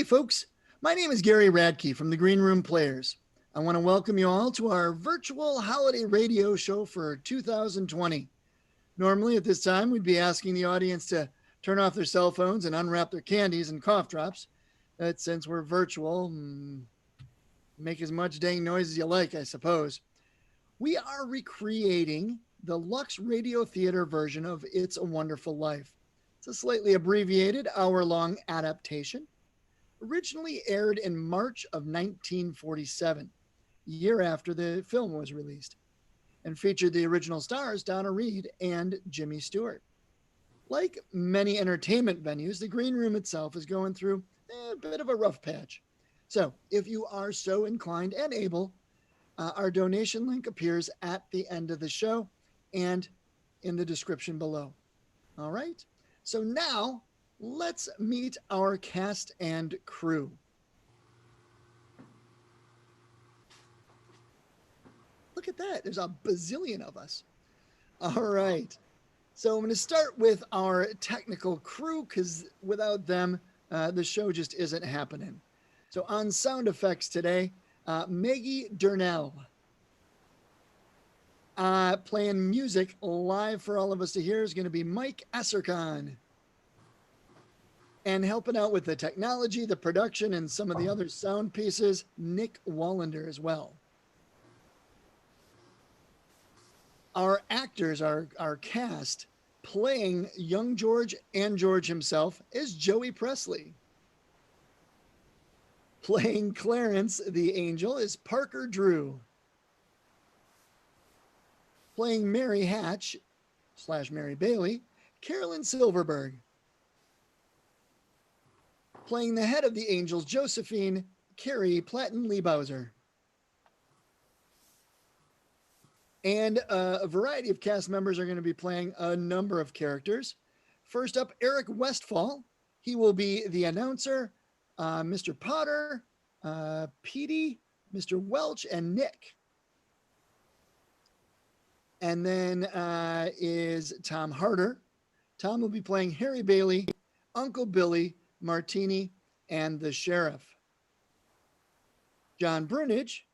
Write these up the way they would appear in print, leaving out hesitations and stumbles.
Hey folks, my name is Gary Radke from the Green Room Players. I want to welcome you all to our virtual holiday radio show for 2020. Normally at this time, we'd be asking the audience to turn off their cell phones and unwrap their candies and cough drops. But since we're virtual, make as much dang noise as you like, I suppose. We are recreating the Lux Radio Theatre version of It's a Wonderful Life. It's a slightly abbreviated hour-long adaptation. Originally aired in March of 1947, year after the film was released, and featured the original stars Donna Reed and Jimmy Stewart. Like many entertainment venues, the Green Room itself is going through a bit of a rough patch. So if you are so inclined and able, our donation link appears at the end of the show and in the description below. All right, so now let's meet our cast and crew. Look at that. There's a bazillion of us. All right. So I'm going to start with our technical crew because without them, the show just isn't happening. So on sound effects today, Maggie Dernehl. Playing music live for all of us to hear is going to be Mike Eserkaln. And helping out with the technology, the production, and some of the other sound pieces, Nick Wallander as well. Our actors, our cast, playing young George and George himself is Joey Prestley. Playing Clarence, the angel, is Parker Drew. Playing Mary Hatch / Mary Bailey, Carolyn Silverberg. Playing the head of the angels, Josephine, Carrie Liebhauser. And a variety of cast members are going to be playing a number of characters. First up, Eric Westphal. He will be the announcer, Mr. Potter, Petey, Mr. Welch, and Nick. And then is Tom Harder. Tom will be playing Harry Bailey, Uncle Billy, Martini, and the sheriff. John Brunage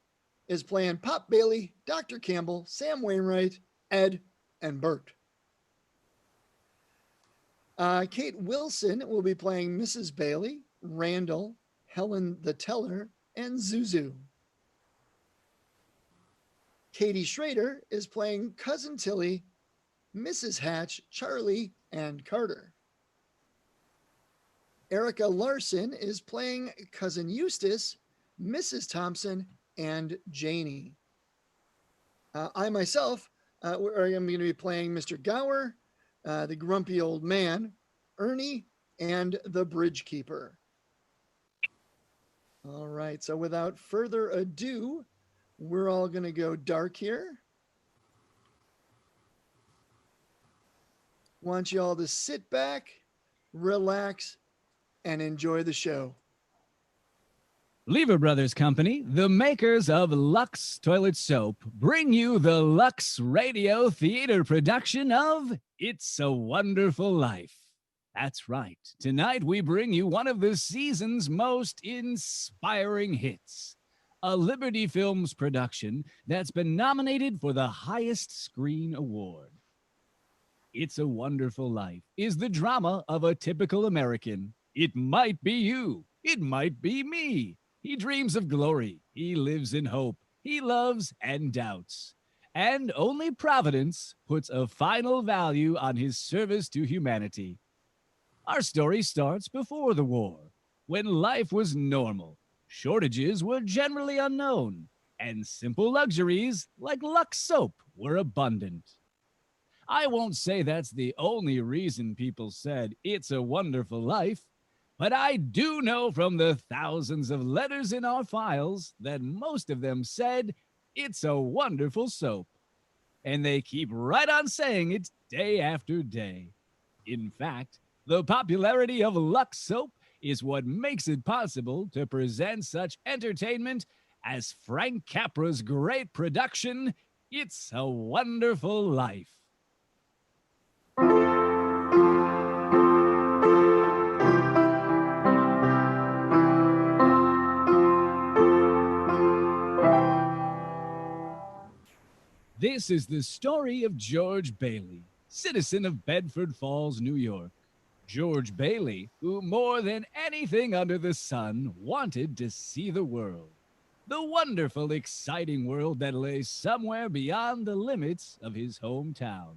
is playing Pop Bailey, Dr. Campbell, Sam Wainwright, Ed, and Bert. Kate Wilson will be playing Mrs. Bailey, Randall, Helen the Teller, and Zuzu. Katie Schrader is playing Cousin Tilly, Mrs. Hatch, Charlie, and Carter. Erica Larsen is playing Cousin Eustace, Mrs. Thompson, and Janie. I myself am going to be playing Mr. Gower, the grumpy old man, Ernie, and the bridge keeper. All right, so without further ado, we're all going to go dark here. Want you all to sit back, relax, and enjoy the show. Lever Brothers Company, the makers of Lux Toilet Soap, bring you the Lux Radio Theatre production of It's a Wonderful Life. That's right. Tonight we bring you one of the season's most inspiring hits, a Liberty Films production that's been nominated for the highest screen award. It's a Wonderful Life is the drama of a typical American. It might be you. It might be me. He dreams of glory. He lives in hope. He loves and doubts. And only Providence puts a final value on his service to humanity. Our story starts before the war, when life was normal. Shortages were generally unknown, and simple luxuries like Lux soap were abundant. I won't say that's the only reason people said it's a wonderful life, but I do know from the thousands of letters in our files that most of them said it's a wonderful soap. And they keep right on saying it day after day. In fact, the popularity of Lux soap is what makes it possible to present such entertainment as Frank Capra's great production, It's a Wonderful Life. This is the story of George Bailey, citizen of Bedford Falls, New York. George Bailey, who more than anything under the sun wanted to see the world. The wonderful, exciting world that lay somewhere beyond the limits of his hometown.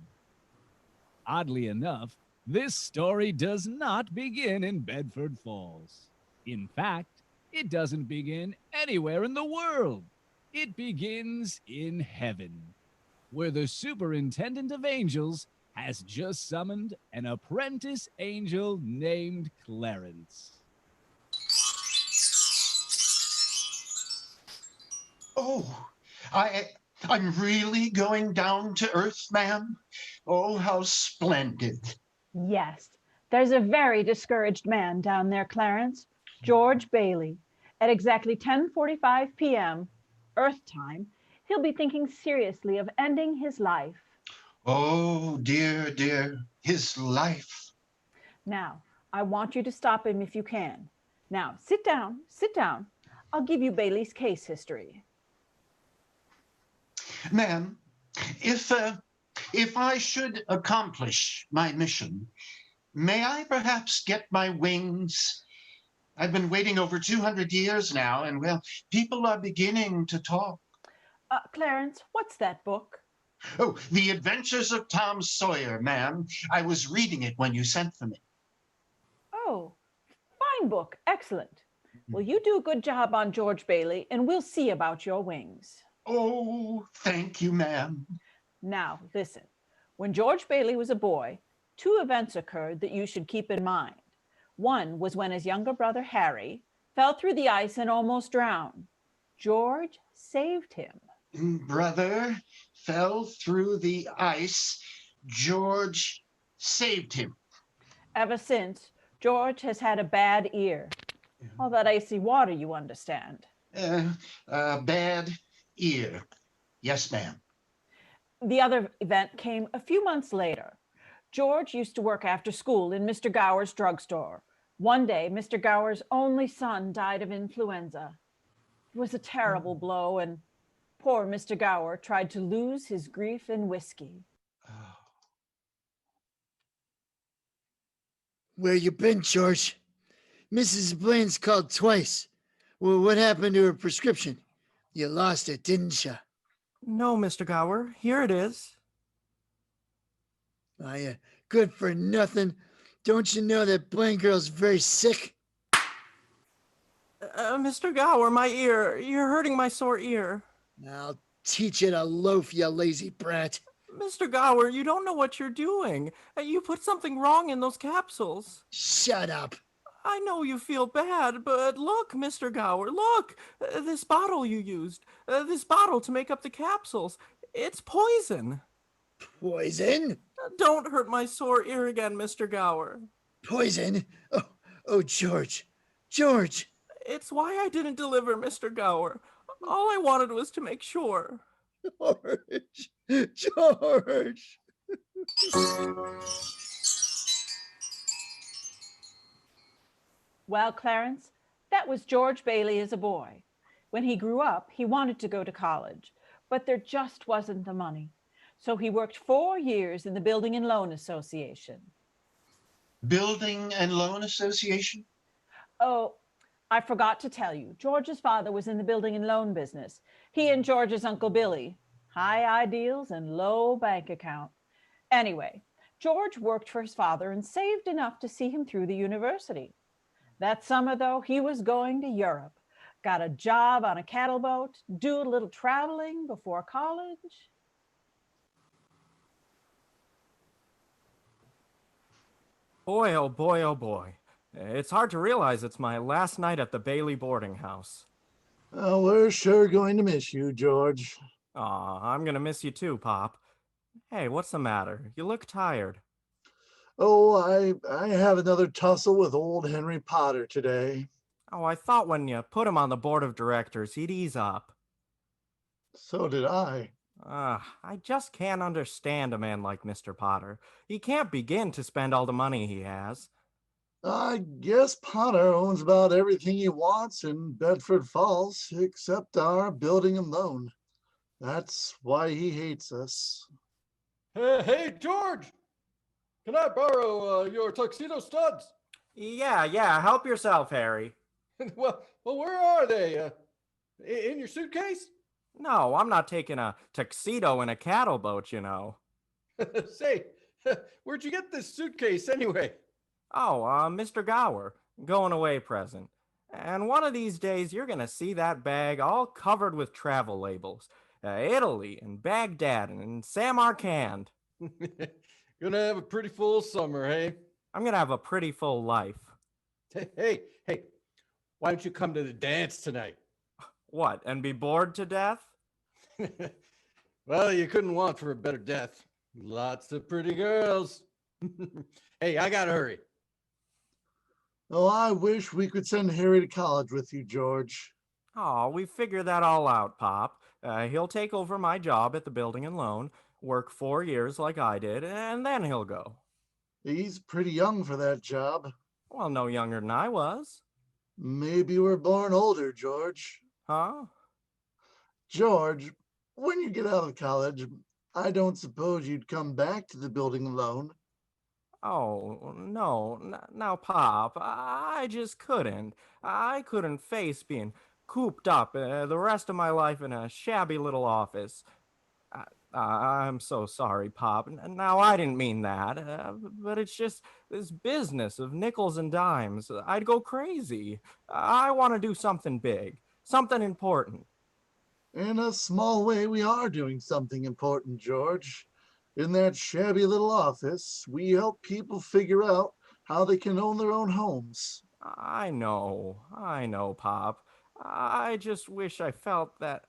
Oddly enough, this story does not begin in Bedford Falls. In fact, it doesn't begin anywhere in the world. It begins in heaven, where the superintendent of angels has just summoned an apprentice angel named Clarence. Oh, I'm really going down to Earth, ma'am? Oh, how splendid. Yes, there's a very discouraged man down there, Clarence, George Bailey. At exactly 10:45 p.m., Earth time, he'll be thinking seriously of ending his life. Oh, dear, dear, his life. Now, I want you to stop him if you can. Now, sit down, sit down. I'll give you Bailey's case history. Ma'am, if I should accomplish my mission, may I perhaps get my wings? I've been waiting over 200 years now, and, well, people are beginning to talk. Clarence, what's that book? Oh, The Adventures of Tom Sawyer, ma'am. I was reading it when you sent for me. Oh, fine book, excellent. Well, you do a good job on George Bailey, and we'll see about your wings. Oh, thank you, ma'am. Now, listen. When George Bailey was a boy, 2 events occurred that you should keep in mind. One was when his younger brother, Harry, fell through the ice and almost drowned. George saved him. Brother fell through the ice. George saved him. Ever since, George has had a bad ear. All that icy water, you understand. Bad ear. Yes, ma'am. The other event came a few months later. George used to work after school in Mr. Gower's drugstore. One day, Mr. Gower's only son died of influenza. It was a terrible blow, and poor Mr. Gower tried to lose his grief in whiskey. Where you been, George? Mrs. Blaine's called twice. Well, what happened to her prescription? You lost it, didn't you? No, Mr. Gower. Here it is. Oh, yeah. Good for nothing. Don't you know that Blaine girl's very sick? Mr. Gower, my ear. You're hurting my sore ear. I'll teach you to loaf, you lazy brat. Mr. Gower, you don't know what you're doing. You put something wrong in those capsules. Shut up. I know you feel bad, but look, Mr. Gower, look. This bottle you used. This bottle to make up the capsules. It's poison. Poison? Don't hurt my sore ear again, Mr. Gower. Poison? Oh, George. George. It's why I didn't deliver, Mr. Gower. All I wanted was to make sure. George. George. Well, Clarence, that was George Bailey as a boy. When he grew up, he wanted to go to college, but there just wasn't the money. So he worked 4 years in the Building and Loan Association. Building and Loan Association? Oh, I forgot to tell you, George's father was in the building and loan business. He and George's Uncle Billy, high ideals and low bank account. Anyway, George worked for his father and saved enough to see him through the university. That summer, though, he was going to Europe, got a job on a cattle boat, do a little traveling before college. Boy, oh boy, oh boy. It's hard to realize it's my last night at the Bailey boarding house. Oh, we're sure going to miss you, George. Aw, I'm gonna miss you too, Pop. Hey, what's the matter? You look tired. Oh, I have another tussle with old Henry Potter today. Oh, I thought when you put him on the board of directors, he'd ease up. So did I. I just can't understand a man like Mr. Potter. He can't begin to spend all the money he has. I guess Potter owns about everything he wants in Bedford Falls, except our building and loan. That's why he hates us. Hey, George! Can I borrow your tuxedo studs? Yeah, help yourself, Harry. well, where are they? In your suitcase? No, I'm not taking a tuxedo in a cattle boat, you know. Say, where'd you get this suitcase anyway? Oh, Mr. Gower, going away present. And one of these days, you're going to see that bag all covered with travel labels. Italy and Baghdad and Samarkand. Gonna have a pretty full summer, hey? I'm going to have a pretty full life. Hey, why don't you come to the dance tonight? What, and be bored to death? Well, you couldn't want for a better death. Lots of pretty girls. Hey, I gotta hurry. Oh, I wish we could send Harry to college with you, George. Oh, we figured that all out, Pop. He'll take over my job at the building and loan, work 4 years like I did, and then he'll go. He's pretty young for that job. Well, no younger than I was. Maybe we're born older, George. Huh? George, when you get out of college, I don't suppose you'd come back to the building alone. Oh, no. Now, Pop, I just couldn't. I couldn't face being cooped up the rest of my life in a shabby little office. I'm so sorry, Pop. Now, I didn't mean that, but it's just this business of nickels and dimes. I'd go crazy. I want to do something big, something important. In a small way, we are doing something important, George. In that shabby little office, we help people figure out how they can own their own homes. I know, Pop. I just wish I felt that.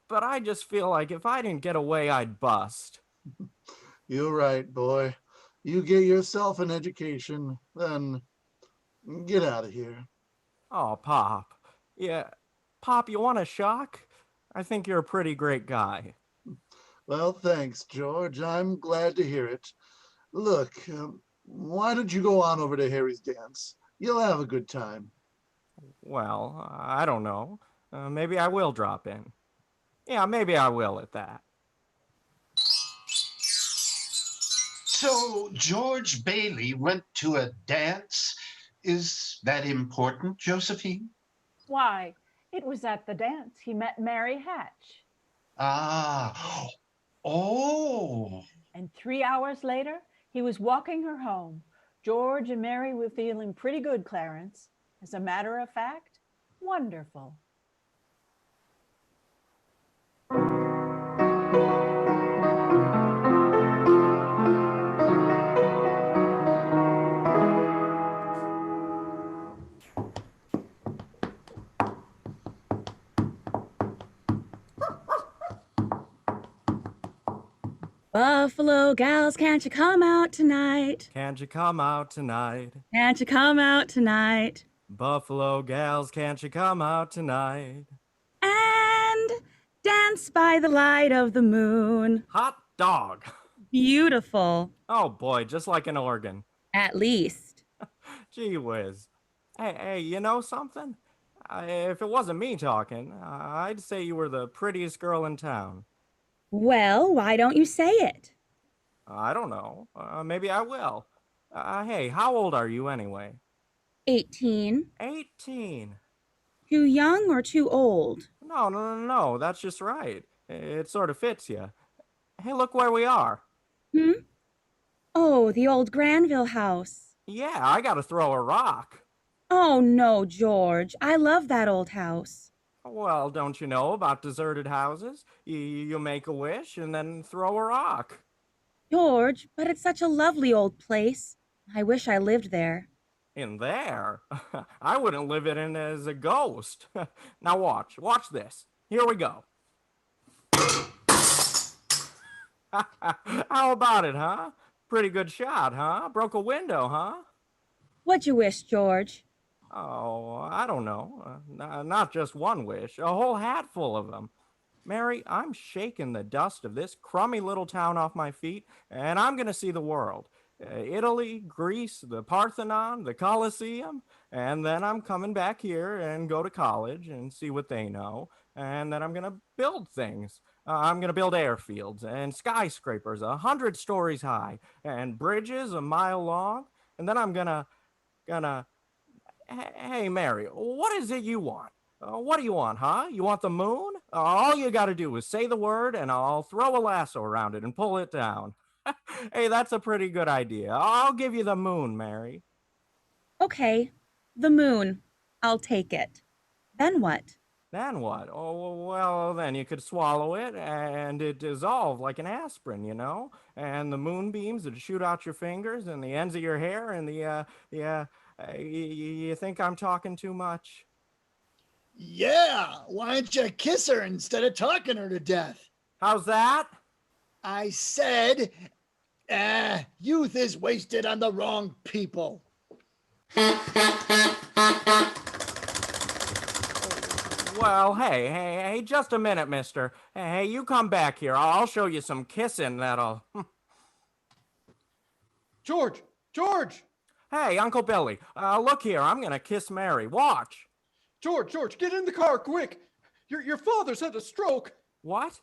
But I just feel like if I didn't get away, I'd bust. You're right, boy. You get yourself an education, then get out of here. Oh, Pop. Yeah. Pop, you want a shock? I think you're a pretty great guy. Well, thanks, George. I'm glad to hear it. Look, why don't you go on over to Harry's dance? You'll have a good time. Well, I don't know. Maybe I will drop in. Yeah, maybe I will at that. So George Bailey went to a dance. Is that important, Josephine? Why, it was at the dance he met Mary Hatch. Ah, oh. And 3 hours later, he was walking her home. George and Mary were feeling pretty good, Clarence. As a matter of fact, wonderful. Buffalo gals, can't you come out tonight? Can't you come out tonight? Can't you come out tonight? Buffalo gals, can't you come out tonight? And dance by the light of the moon. Hot dog. Beautiful. Oh boy, just like an organ. At least. Gee whiz. Hey, you know something? If it wasn't me talking, I'd say you were the prettiest girl in town. Well, why don't you say it? I don't know. Maybe I will. Hey, how old are you anyway? 18. 18. Too young or too old? No. That's just right. It sort of fits you. Hey, look where we are. Oh, the old Granville house. Yeah, I gotta throw a rock. Oh, no, George. I love that old house. Well, don't you know about deserted houses? You make a wish and then throw a rock. George, but it's such a lovely old place. I wish I lived there. In there? I wouldn't live it in as a ghost. Now watch this. Here we go. How about it, huh? Pretty good shot, huh? Broke a window, huh? What'd you wish, George? Oh, I don't know. Not just one wish, a whole hat full of them. Mary, I'm shaking the dust of this crummy little town off my feet, and I'm going to see the world. Italy, Greece, the Parthenon, the Colosseum, and then I'm coming back here and go to college and see what they know. and then I'm going to build things. I'm going to build airfields and skyscrapers 100 stories high and bridges a mile long. And then I'm gonna, hey, Mary, what is it you want? What do you want, huh? You want the moon? All you got to do is say the word and I'll throw a lasso around it and pull it down. Hey, that's a pretty good idea. I'll give you the moon, Mary. Okay, the moon. I'll take it. Then what? Then what? Oh, well, then you could swallow it and it dissolve like an aspirin, you know? And the moonbeams would shoot out your fingers and the ends of your hair and you think I'm talking too much? Yeah, why don't you kiss her instead of talking her to death? How's that? I said, youth is wasted on the wrong people. Well, hey, just a minute, mister. Hey, you come back here. I'll show you some kissing that'll... George! Hey, Uncle Billy, look here. I'm gonna kiss Mary. Watch. George, get in the car, quick! Your father's had a stroke! What?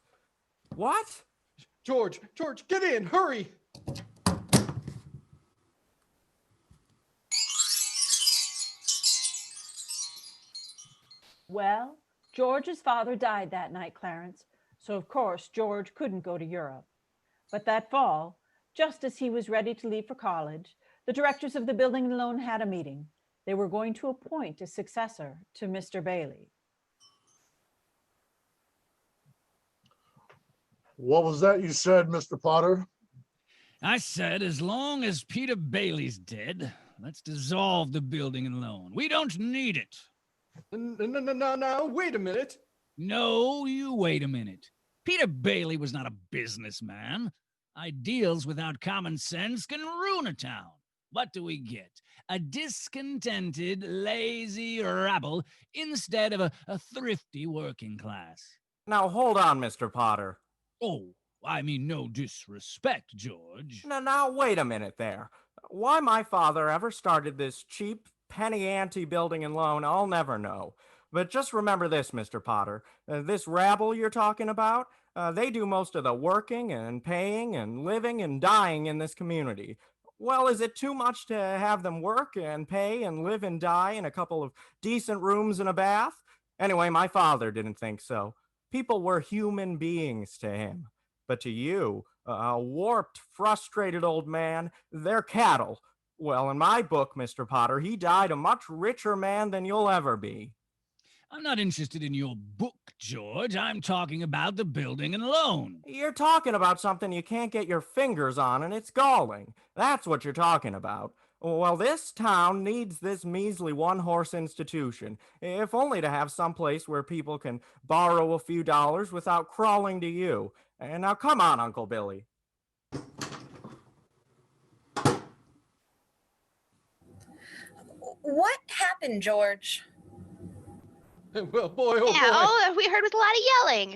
George, get in, hurry! Well, George's father died that night, Clarence, so of course George couldn't go to Europe. But that fall, just as he was ready to leave for college, the directors of the building and loan had a meeting. They were going to appoint a successor to Mr. Bailey. What was that you said, Mr. Potter? I said, as long as Peter Bailey's dead, let's dissolve the building and loan. We don't need it. No, wait a minute. No, you wait a minute. Peter Bailey was not a businessman. Ideals without common sense can ruin a town. What do we get? A discontented, lazy rabble instead of a thrifty working class. Now, hold on, Mr. Potter. Oh, I mean no disrespect, George. Now, wait a minute there. Why my father ever started this cheap, penny ante building and loan, I'll never know. But just remember this, Mr. Potter. This rabble you're talking about, they do most of the working and paying and living and dying in this community. Well, is it too much to have them work and pay and live and die in a couple of decent rooms and a bath? Anyway, my father didn't think so. People were human beings to him. But to you, a warped, frustrated old man, they're cattle. Well, in my book, Mr. Potter, he died a much richer man than you'll ever be. I'm not interested in your book, George. I'm talking about the building and loan. You're talking about something you can't get your fingers on, and it's galling. That's what you're talking about. Well, this town needs this measly one-horse institution, if only to have some place where people can borrow a few dollars without crawling to you. And now come on, Uncle Billy. What happened, George? Well, boy, oh boy. Yeah, all we heard was a lot of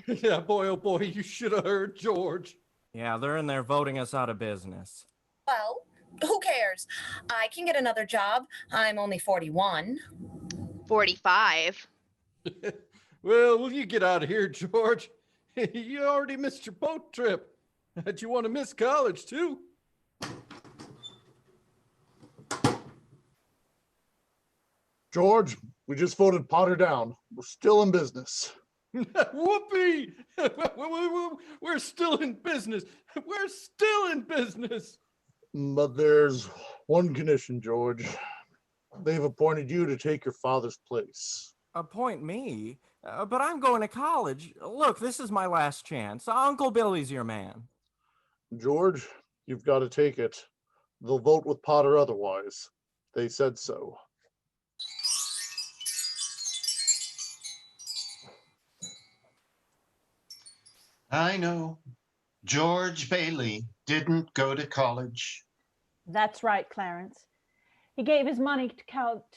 yelling. Yeah, boy, oh boy, you should have heard George. Yeah, they're in there voting us out of business. Well, who cares? I can get another job. I'm only 41. 45. Well, will you get out of here, George? You already missed your boat trip. Do you want to miss college, too? George, we just voted Potter down. We're still in business. Whoopee! We're still in business. We're still in business. But there's one condition, George. They've appointed you to take your father's place. Appoint me? But I'm going to college. Look, this is my last chance. Uncle Billy's your man. George, you've got to take it. They'll vote with Potter otherwise. They said so. I know. George Bailey didn't go to college. That's right, Clarence. He gave his money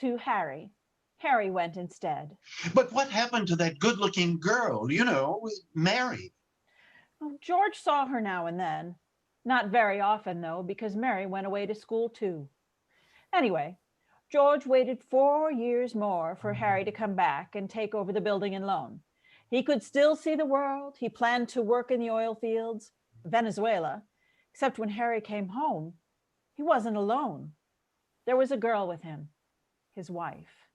to Harry. Harry went instead. But what happened to that good-looking girl, you know, Mary? Oh, George saw her now and then. Not very often, though, because Mary went away to school, too. Anyway, George waited 4 years more for Harry to come back and take over the building and loan. He could still see the world. He planned to work in the oil fields, Venezuela, except when Harry came home, he wasn't alone. There was a girl with him, his wife.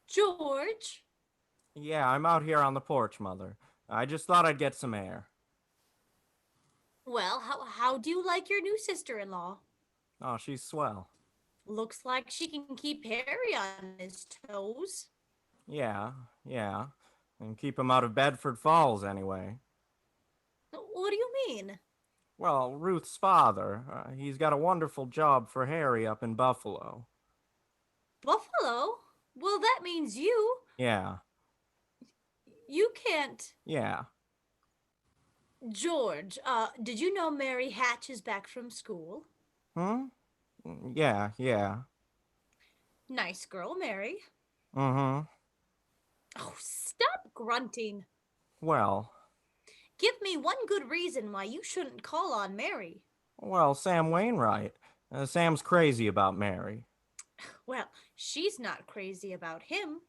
George? Yeah, I'm out here on the porch, Mother. I just thought I'd get some air. Well, how do you like your new sister-in-law? Oh, she's swell. Looks like she can keep Harry on his toes. Yeah. And keep him out of Bedford Falls, anyway. What do you mean? Well, Ruth's father, he's got a wonderful job for Harry up in Buffalo. Buffalo? Well, that means you. Yeah. You can't. Yeah. George, did you know Mary Hatch is back from school? Yeah. Nice girl, Mary. Mm-hmm. Oh, stop grunting. Well, Give me one good reason why you shouldn't call on Mary. Sam Wainwright. Sam's crazy about Mary. Well, she's not crazy about him.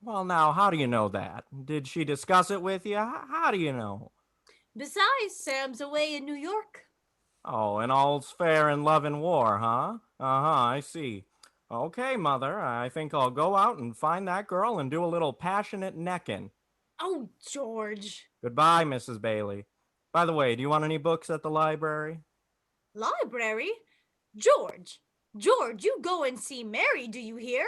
Well, now, how do you know that? Did she discuss it with you? How do you know? Besides, Sam's away in New York. Oh, and all's fair in love and war, huh? I see. Okay, Mother, I think I'll go out and find that girl and do a little passionate necking. Oh, George. Goodbye, Mrs. Bailey. By the way, do you want any books at the library? Library? George, you go and see Mary, do you hear?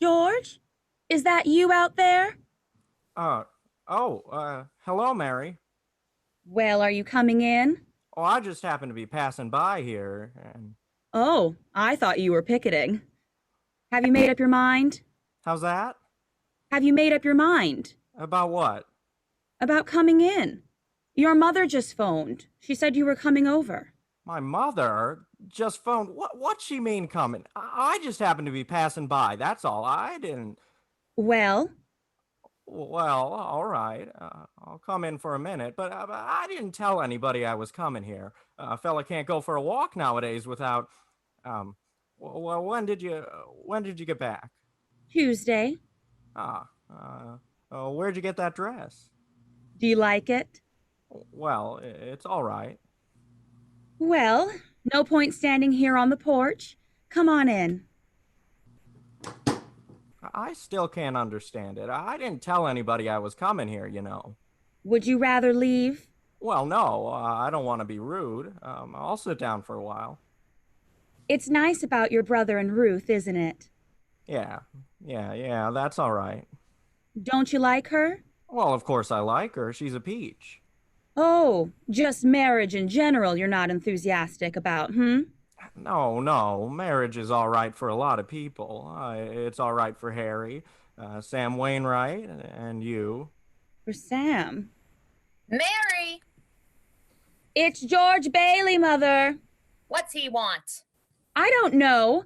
George, is that you out there? Hello, Mary. Well, are you coming in? Oh, I just happened to be passing by here, and... Oh, I thought you were picketing. Have you made up your mind? How's that? Have you made up your mind? About what? About coming in. Your mother just phoned. She said you were coming over. My mother just phoned? What's she mean coming? I just happened to be passing by, that's all. I didn't... Well, all right. I'll come in for a minute, but I didn't tell anybody I was coming here. A fella can't go for a walk nowadays without... Well, when did you get back? Tuesday. Where'd you get that dress? Do you like it? Well, it's all right. Well, no point standing here on the porch. Come on in. I still can't understand it. I didn't tell anybody I was coming here, you know. Would you rather leave? Well, no, I don't want to be rude. I'll sit down for a while. It's nice about your brother and Ruth, isn't it? Yeah, that's all right. Don't you like her? Well, of course I like her. She's a peach. Oh, just marriage in general you're not enthusiastic about, No, marriage is all right for a lot of people. It's all right for Harry, Sam Wainwright, and you. For Sam? Mary! It's George Bailey, Mother. What's he want? I don't know.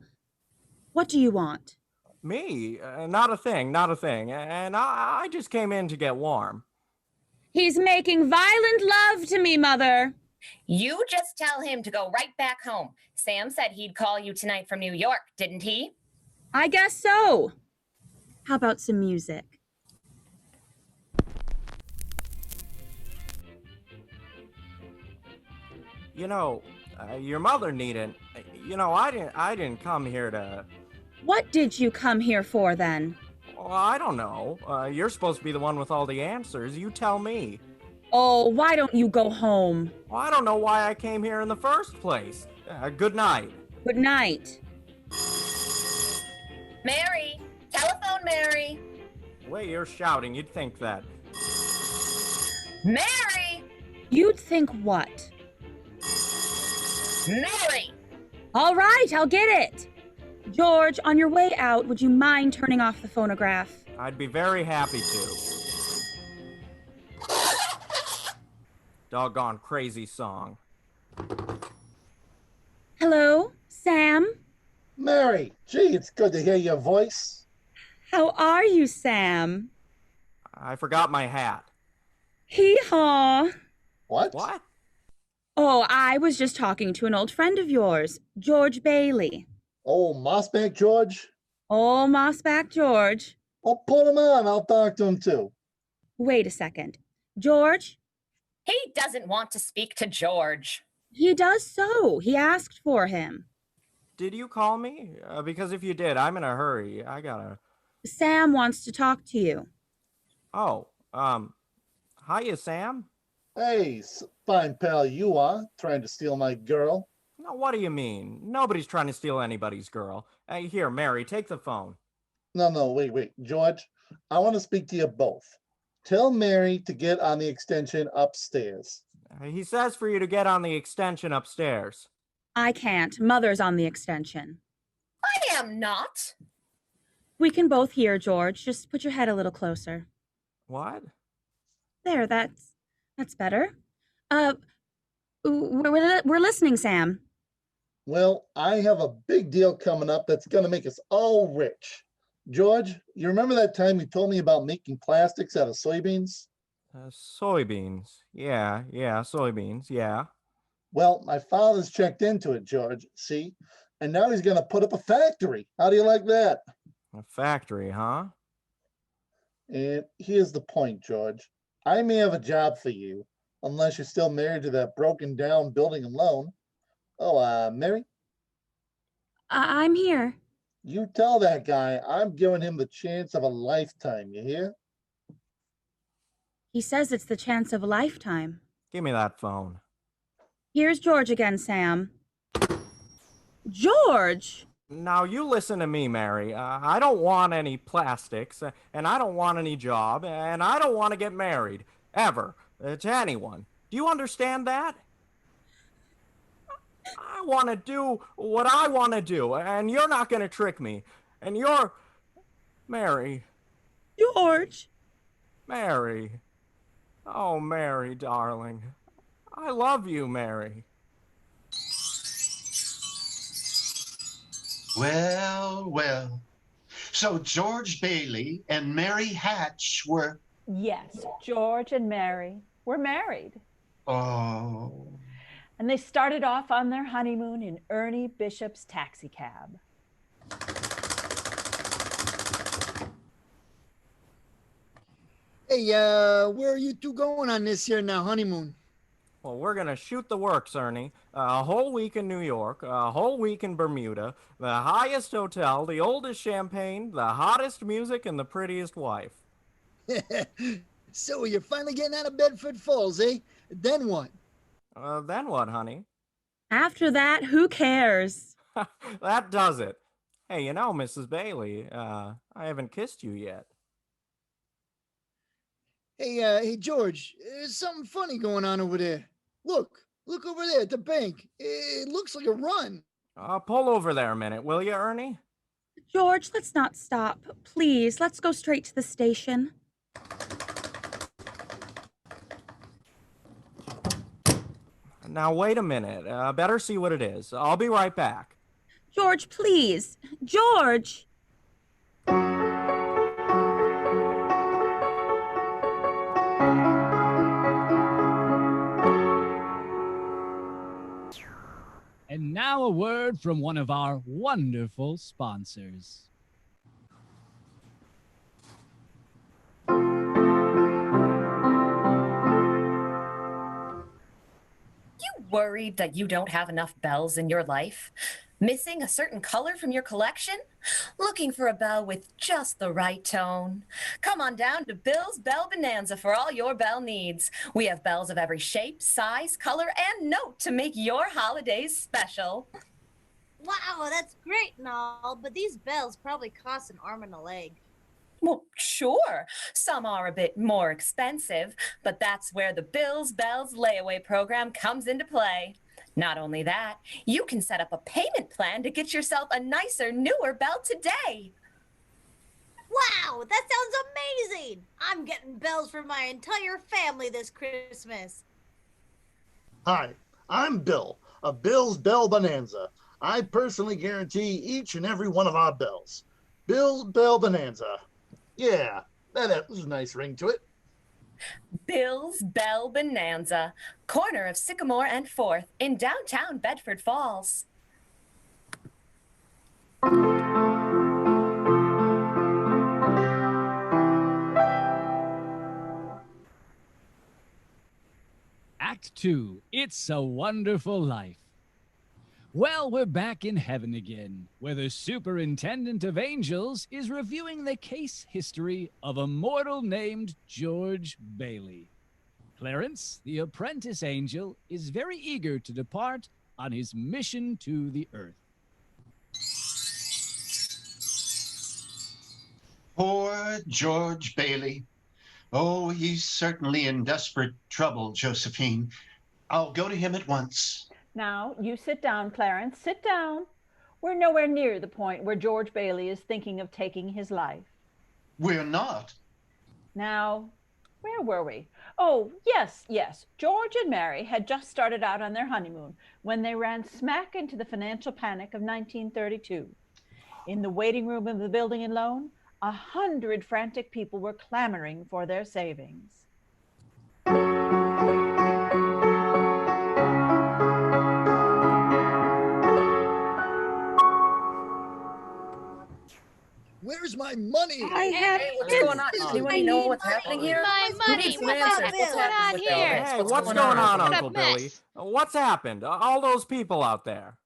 What do you want? Me? Not a thing. And I just came in to get warm. He's making violent love to me, Mother. You just tell him to go right back home. Sam said he'd call you tonight from New York, didn't he? I guess so. How about some music? You know, your mother needn't. You know, I didn't come here to... What did you come here for, then? Well, I don't know. You're supposed to be the one with all the answers. You tell me. Oh, why don't you go home? Well, I don't know why I came here in the first place. Good night. Good night. Mary! Telephone, Mary! The way you're shouting, you'd think that... Mary! You'd think what? Mary! All right, I'll get it. George, on your way out, would you mind turning off the phonograph? I'd be very happy to. Doggone crazy song. Hello, Sam? Mary, gee, it's good to hear your voice. How are you, Sam? I forgot my hat. Hee-haw. What? What? Oh, I was just talking to an old friend of yours, George Bailey. Oh, Mossback George? Oh, Mossback George. Oh, put him on. I'll talk to him too. Wait a second. George? He doesn't want to speak to George. He does so. He asked for him. Did you call me? Because if you did, I'm in a hurry. I gotta... Sam wants to talk to you. Oh, hiya, Sam. Hey, fine pal you are, trying to steal my girl. No, what do you mean? Nobody's trying to steal anybody's girl. Hey, here, Mary, take the phone. No, wait, George. I want to speak to you both. Tell Mary to get on the extension upstairs. He says for you to get on the extension upstairs. I can't. Mother's on the extension. I am not. We can both hear, George. Just put your head a little closer. What? There, that's better. We're listening, Sam. Well, I have a big deal coming up that's going to make us all rich. George, you remember that time you told me about making plastics out of soybeans? Soybeans. Yeah, soybeans, yeah. Well, my father's checked into it, George, see? And now he's going to put up a factory. How do you like that? A factory, huh? And here's the point, George. I may have a job for you, unless you're still married to that broken down building alone. Oh, Mary? I'm here. You tell that guy I'm giving him the chance of a lifetime, you hear? He says it's the chance of a lifetime. Give me that phone. Here's George again, Sam. George! Now, you listen to me, Mary. I don't want any plastics, and I don't want any job, and I don't want to get married, ever, to anyone. Do you understand that? I want to do what I want to do, and you're not going to trick me. And you're... Mary. George! Mary. Oh, Mary, darling. I love you, Mary. Well. So George Bailey and Mary Hatch were... Yes, George and Mary were married. Oh. And they started off on their honeymoon in Ernie Bishop's taxicab. Hey, where are you two going on this here now honeymoon? Well, we're going to shoot the works, Ernie. A whole week in New York, a whole week in Bermuda, the highest hotel, the oldest champagne, the hottest music, and the prettiest wife. So you're finally getting out of Bedford Falls, eh? Then what? Then what, honey? After that, who cares? That does it. Hey, you know, Mrs. Bailey, I haven't kissed you yet. Hey, George, there's something funny going on over there. Look over there at the bank. It looks like a run. Pull over there a minute, will you, Ernie? George, let's not stop. Please, let's go straight to the station. Now, wait a minute. Better see what it is. I'll be right back. George, please. George! And now a word from one of our wonderful sponsors. Worried that you don't have enough bells in your life? Missing a certain color from your collection? Looking for a bell with just the right tone? Come on down to Bill's Bell Bonanza for all your bell needs. We have bells of every shape, size, color, and note to make your holidays special. Wow, that's great and all, but these bells probably cost an arm and a leg. Well, sure. Some are a bit more expensive, but that's where the Bill's Bells layaway program comes into play. Not only that, you can set up a payment plan to get yourself a nicer, newer bell today. Wow, that sounds amazing! I'm getting bells for my entire family this Christmas. Hi, I'm Bill of Bill's Bell Bonanza. I personally guarantee each and every one of our bells. Bill's Bell Bonanza. Yeah, that was a nice ring to it. Bill's Bell Bonanza, corner of Sycamore and 4th in downtown Bedford Falls. Act 2, It's a Wonderful Life. Well, we're back in heaven again, where the superintendent of angels is reviewing the case history of a mortal named George Bailey. Clarence, the apprentice angel, is very eager to depart on his mission to the earth. Poor George Bailey. Oh, he's certainly in desperate trouble, Josephine. I'll go to him at once. Now, you sit down, Clarence. Sit down. We're nowhere near the point where George Bailey is thinking of taking his life. We're not. Now, where were we? Oh, yes. George and Mary had just started out on their honeymoon when they ran smack into the financial panic of 1932. In the waiting room of the building and loan, 100 frantic people were clamoring for their savings. Where's my money? What's going on? Anybody know what's happening here? My money. What's going on here? Hey, what's going on, Uncle Billy? What's happened? All those people out there.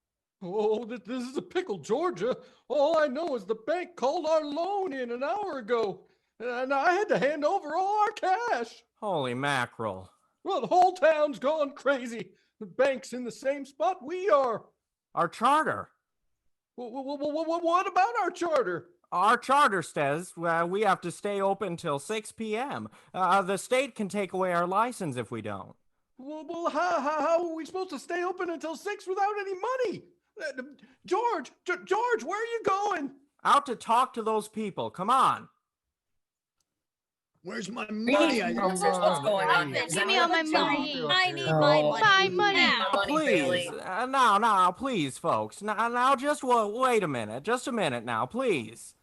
Oh, this is a pickle, Georgia. All I know is the bank called our loan in an hour ago, and I had to hand over all our cash. Holy mackerel. Well, the whole town's gone crazy. The bank's in the same spot we are. Our charter. What about our charter? Our charter says we have to stay open till 6 p.m. The state can take away our license if we don't. Well, how are we supposed to stay open until 6 without any money? George, where are you going? Out to talk to those people. Come on. Where's my money? What's going on? Give me all my money. I need my money. My money. Please, now, please, folks. Now, just wait a minute. Just a minute now, please.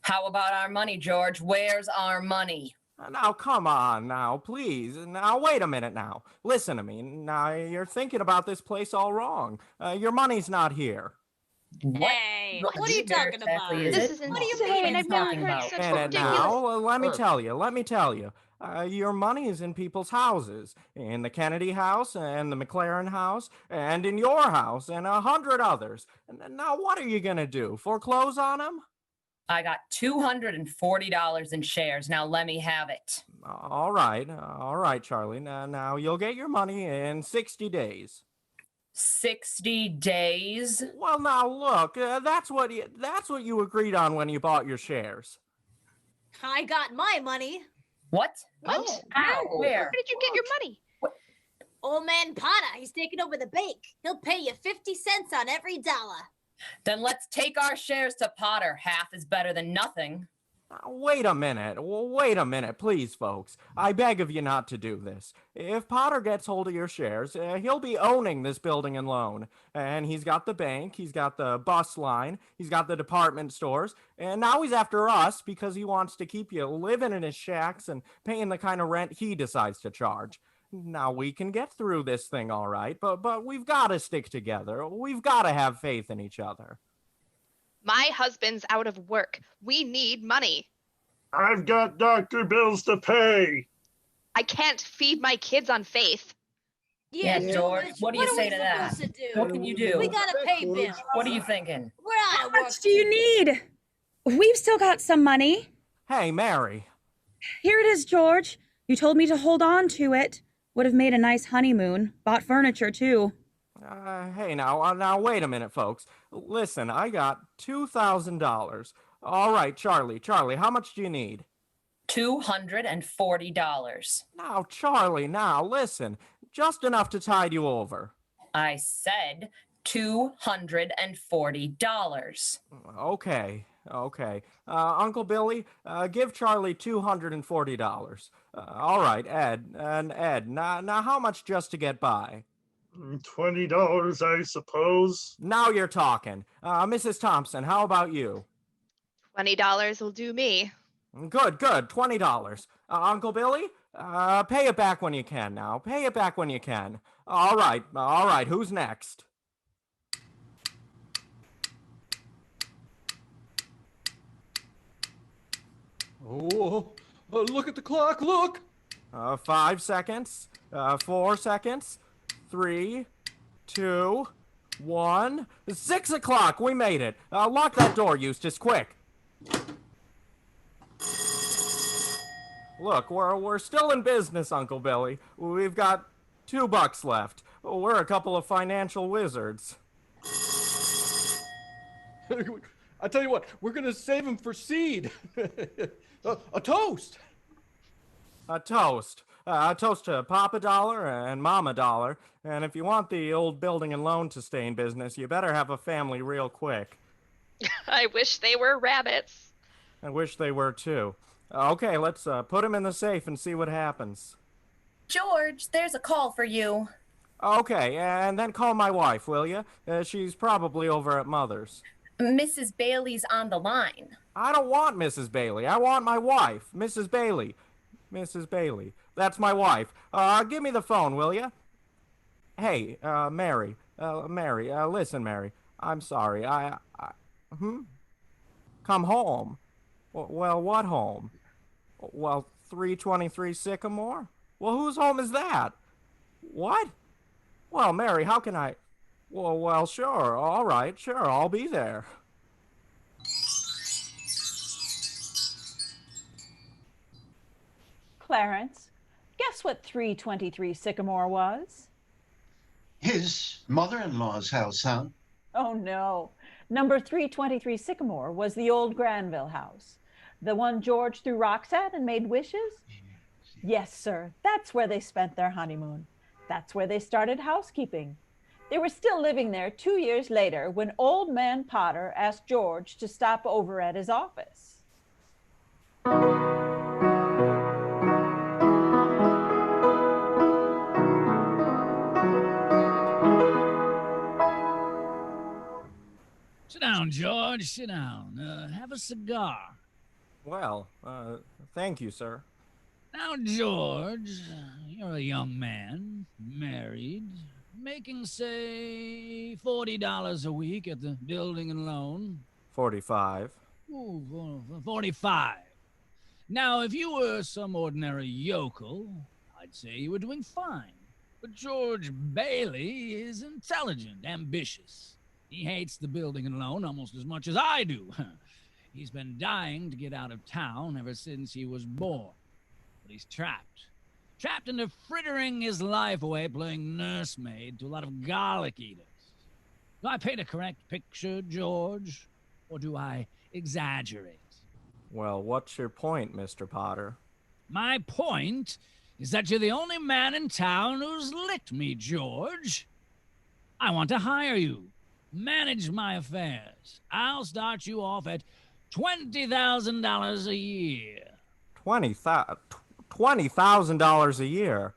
How about our money, George? Where's our money? Now, come on, now, please. Now, wait a minute now. Listen to me. Now, you're thinking about this place all wrong. Your money's not here. Hey, what are you talking about? This is insane. I've never heard such ridiculous. Now, let me tell you. Your money is in people's houses, in the Kennedy house and the McLaren house and in your house and 100 others. Now, what are you going to do? Foreclose on them? I got $240 in shares. Now let me have it. All right, Charlie. Now you'll get your money in 60 days. 60 days? Well, now look, that's what you agreed on when you bought your shares. I got my money. What? What? How? Where? Where did you get your money? Old man Potter, he's taking over the bank. He'll pay you 50 cents on every dollar. Then let's take our shares to Potter. Half is better than nothing. Wait a minute, please, folks. I beg of you not to do this. If Potter gets hold of your shares, he'll be owning this building and loan. And he's got the bank, he's got the bus line, he's got the department stores, and now he's after us because he wants to keep you living in his shacks and paying the kind of rent he decides to charge. Now, we can get through this thing all right, but we've got to stick together. We've got to have faith in each other. My husband's out of work. We need money. I've got doctor bills to pay. I can't feed my kids on faith. Yeah, George, what do you say to that? What can you do? We gotta pay bills. What are you thinking? We're out How of work. much do you need? We've still got some money. Hey, Mary. Here it is, George. You told me to hold on to it. Would have made a nice honeymoon. Bought furniture, too. Hey, now, wait a minute, folks. Listen, I got $2,000. All right, Charlie, how much do you need? $240. Now, Charlie, listen. Just enough to tide you over. I said $240. Okay. Okay. Uncle Billy, give Charlie $240. All right, Ed. And Ed, now how much just to get by? $20, I suppose. Now you're talking. Mrs. Thompson, how about you? $20 will do me. Good, $20. Uncle Billy, pay it back when you can now. Pay it back when you can. All right, who's next? Oh, look at the clock, look! 5 seconds, 4 seconds, 3, 2, 1. 6 o'clock, we made it. Lock that door, Eustace, quick. Look, we're still in business, Uncle Billy. We've got $2 left. We're a couple of financial wizards. I tell you what, we're gonna save him for seed. A toast. A toast. A toast to Papa Dollar and Mama Dollar. And if you want the old building and loan to stay in business, you better have a family real quick. I wish they were rabbits. I wish they were too. Okay, let's put him in the safe and see what happens. George, there's a call for you. Okay, and then call my wife, will you? She's probably over at Mother's. Mrs. Bailey's on the line. I don't want Mrs. Bailey. I want my wife, Mrs. Bailey. Mrs. Bailey. That's my wife. Give me the phone, will you? Hey, Mary. Mary, listen, Mary. I'm sorry. Come home. Well, what home? Well, 323 Sycamore? Well, whose home is that? What? Well, Mary, how can I... Well, sure. All right, sure. I'll be there. Clarence, guess what 323 Sycamore was? His mother-in-law's house, huh? Oh, no. Number 323 Sycamore was the old Granville house. The one George threw rocks at and made wishes? Yes, sir. That's where they spent their honeymoon. That's where they started housekeeping. They were still living there 2 years later when old man Potter asked George to stop over at his office. Sit down, George. Sit down. Have a cigar. Well, thank you, sir. Now, George, you're a young man, married, making, say, $40 a week at the building and loan. 45. Ooh, 45. Now, if you were some ordinary yokel, I'd say you were doing fine. But George Bailey is intelligent, ambitious. He hates the building and loan almost as much as I do. He's been dying to get out of town ever since he was born. But he's trapped into frittering his life away playing nursemaid to a lot of garlic eaters. Do I paint a correct picture, George? Or do I exaggerate? Well, what's your point, Mr. Potter? My point is that you're the only man in town who's licked me, George. I want to hire you. Manage my affairs. I'll start you off at $20,000 a year. $20,000 a year?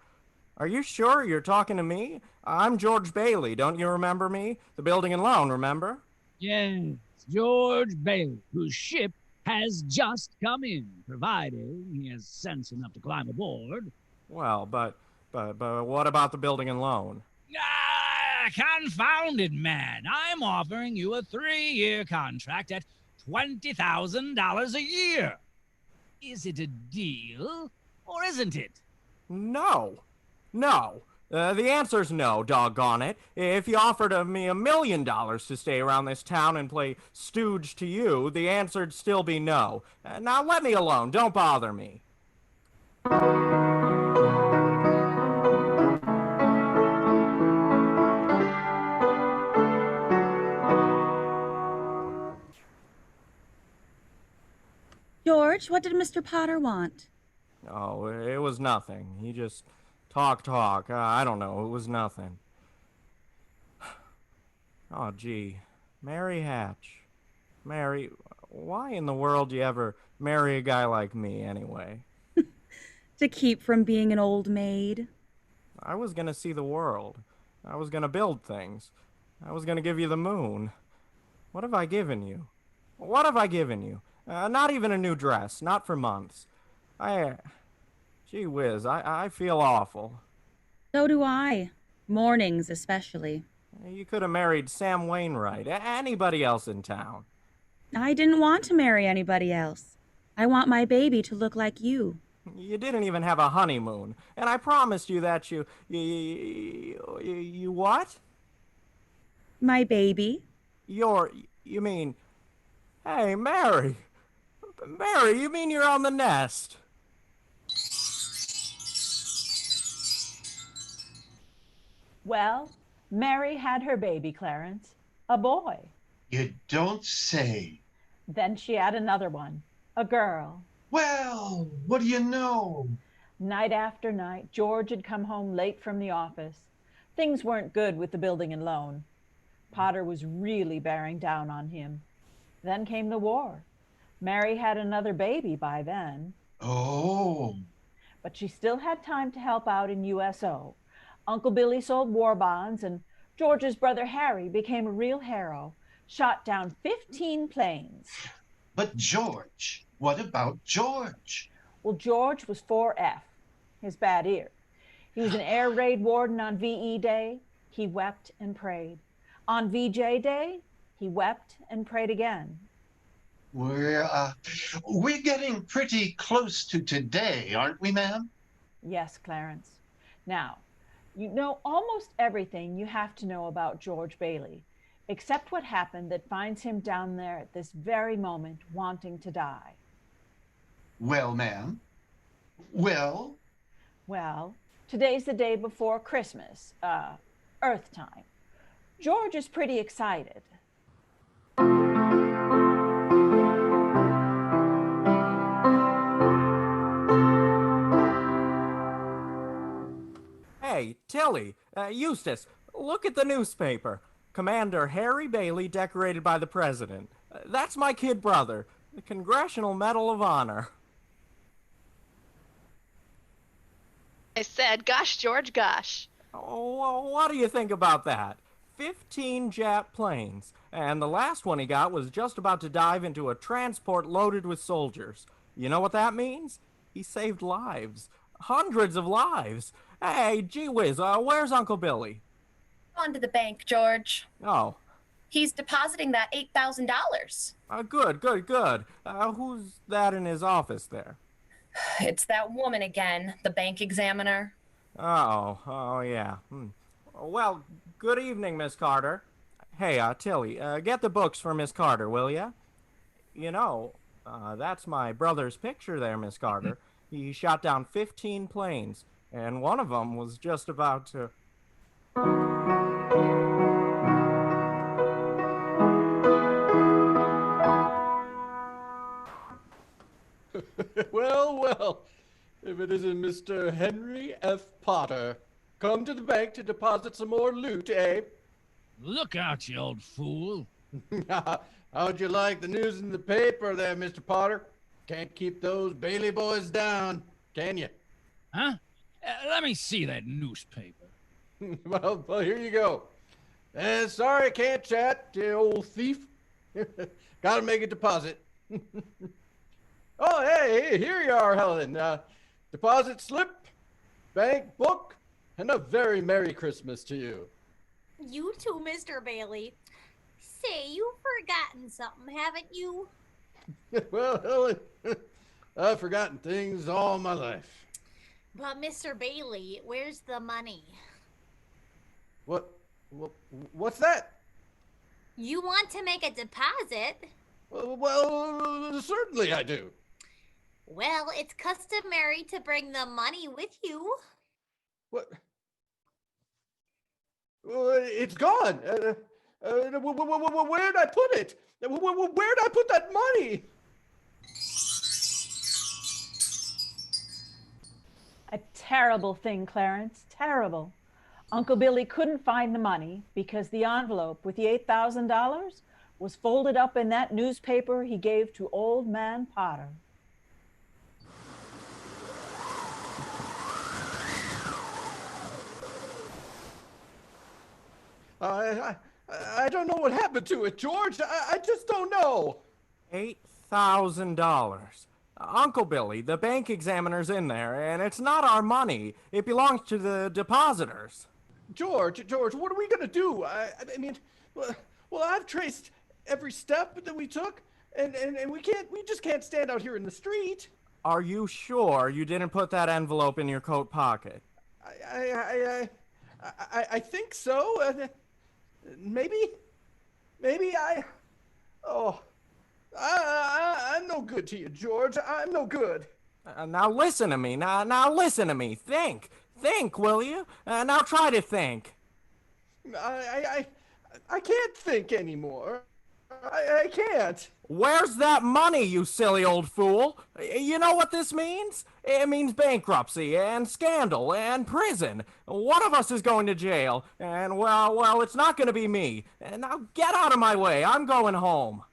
Are you sure you're talking to me? I'm George Bailey. Don't you remember me? The building and loan, remember? Yes, George Bailey, whose ship has just come in, provided he has sense enough to climb aboard. Well, but what about the building and loan? Confounded man. I'm offering you a 3-year contract at $20,000 a year. Is it a deal, or isn't it? No. The answer's no, doggone it. If you offered me $1 million to stay around this town and play stooge to you, the answer'd still be no. Now let me alone. Don't bother me. George, what did Mr. Potter want? Oh, it was nothing. He just talk. I don't know. It was nothing. Oh, gee. Mary Hatch. Mary, Why in the world do you ever marry a guy like me, anyway? To keep from being an old maid. I was gonna see the world. I was gonna build things. I was gonna give you the moon. What have I given you? What have I given you? Not even a new dress, not for months. Gee whiz, I feel awful. So do I. Mornings, especially. You could have married Sam Wainwright, anybody else in town. I didn't want to marry anybody else. I want my baby to look like you. You didn't even have a honeymoon, and I promised you that you what? My baby? You mean, hey, Mary, you mean you're on the nest? Well, Mary had her baby, Clarence. A boy. You don't say. Then she had another one. A girl. Well, what do you know? Night after night, George had come home late from the office. Things weren't good with the building and loan. Potter was really bearing down on him. Then came the war. Mary had another baby by then. Oh. But she still had time to help out in USO. Uncle Billy sold war bonds, and George's brother Harry became a real hero. Shot down 15 planes. But George, what about George? Well, George was 4F, his bad ear. He was an air raid warden on VE Day. He wept and prayed. On VJ Day, he wept and prayed again. We're getting pretty close to today, aren't we, ma'am? Yes, Clarence. Now, you know almost everything you have to know about George Bailey, except what happened that finds him down there at this very moment wanting to die. Well, ma'am. Well? Well, today's the day before Christmas, Earth time. George is pretty excited. Hey, Tilly, Eustace, look at the newspaper. Commander Harry Bailey decorated by the president. That's my kid brother, the Congressional Medal of Honor. I said, gosh, George, gosh. Oh, what do you think about that? 15 Jap planes, and the last one he got was just about to dive into a transport loaded with soldiers. You know what that means? He saved lives. Hundreds of lives. Hey, gee whiz, where's Uncle Billy? On to the bank, George. Oh. He's depositing that $8,000. Good. Who's that in his office there? It's that woman again, the bank examiner. Oh, yeah. Well, good evening, Miss Carter. Hey, Tilly, get the books for Miss Carter, will ya? You know, that's my brother's picture there, Miss Carter. He shot down 15 planes, and one of them was just about to... Well, if it isn't Mr. Henry F. Potter. Come to the bank to deposit some more loot, eh? Look out, you old fool. How'd you like the news in the paper there, Mr. Potter? Can't keep those Bailey boys down, can you? Huh? Let me see that newspaper. Well, here you go. Sorry I can't chat, you old thief. Gotta make a deposit. Oh, hey, here you are, Helen. Deposit slip, bank book, and a very Merry Christmas to you. You too, Mr. Bailey. Say, you've forgotten something, haven't you? Well, Helen, I've forgotten things all my life. But, Mr. Bailey, where's the money? What's that? You want to make a deposit? Well, certainly I do. Well, it's customary to bring the money with you. What? It's gone. Where'd I put it? Where'd I put that money? A terrible thing, Clarence, terrible. Uncle Billy couldn't find the money because the envelope with the $8,000 was folded up in that newspaper he gave to old man Potter. I don't know what happened to it, George. I just don't know. $8,000. Uncle Billy, the bank examiner's in there, and it's not our money. It belongs to the depositors. George, what are we going to do? I mean, well, I've traced every step that we took, and we just can't stand out here in the street. Are you sure you didn't put that envelope in your coat pocket? I think so. Maybe I'm no good to you, George. I'm no good. Now listen to me. Now listen to me. Think, will you? Now try to think. I can't think anymore. I can't. Where's that money, you silly old fool? You know what this means? It means bankruptcy and scandal and prison. One of us is going to jail, and well, it's not going to be me. And now get out of my way. I'm going home.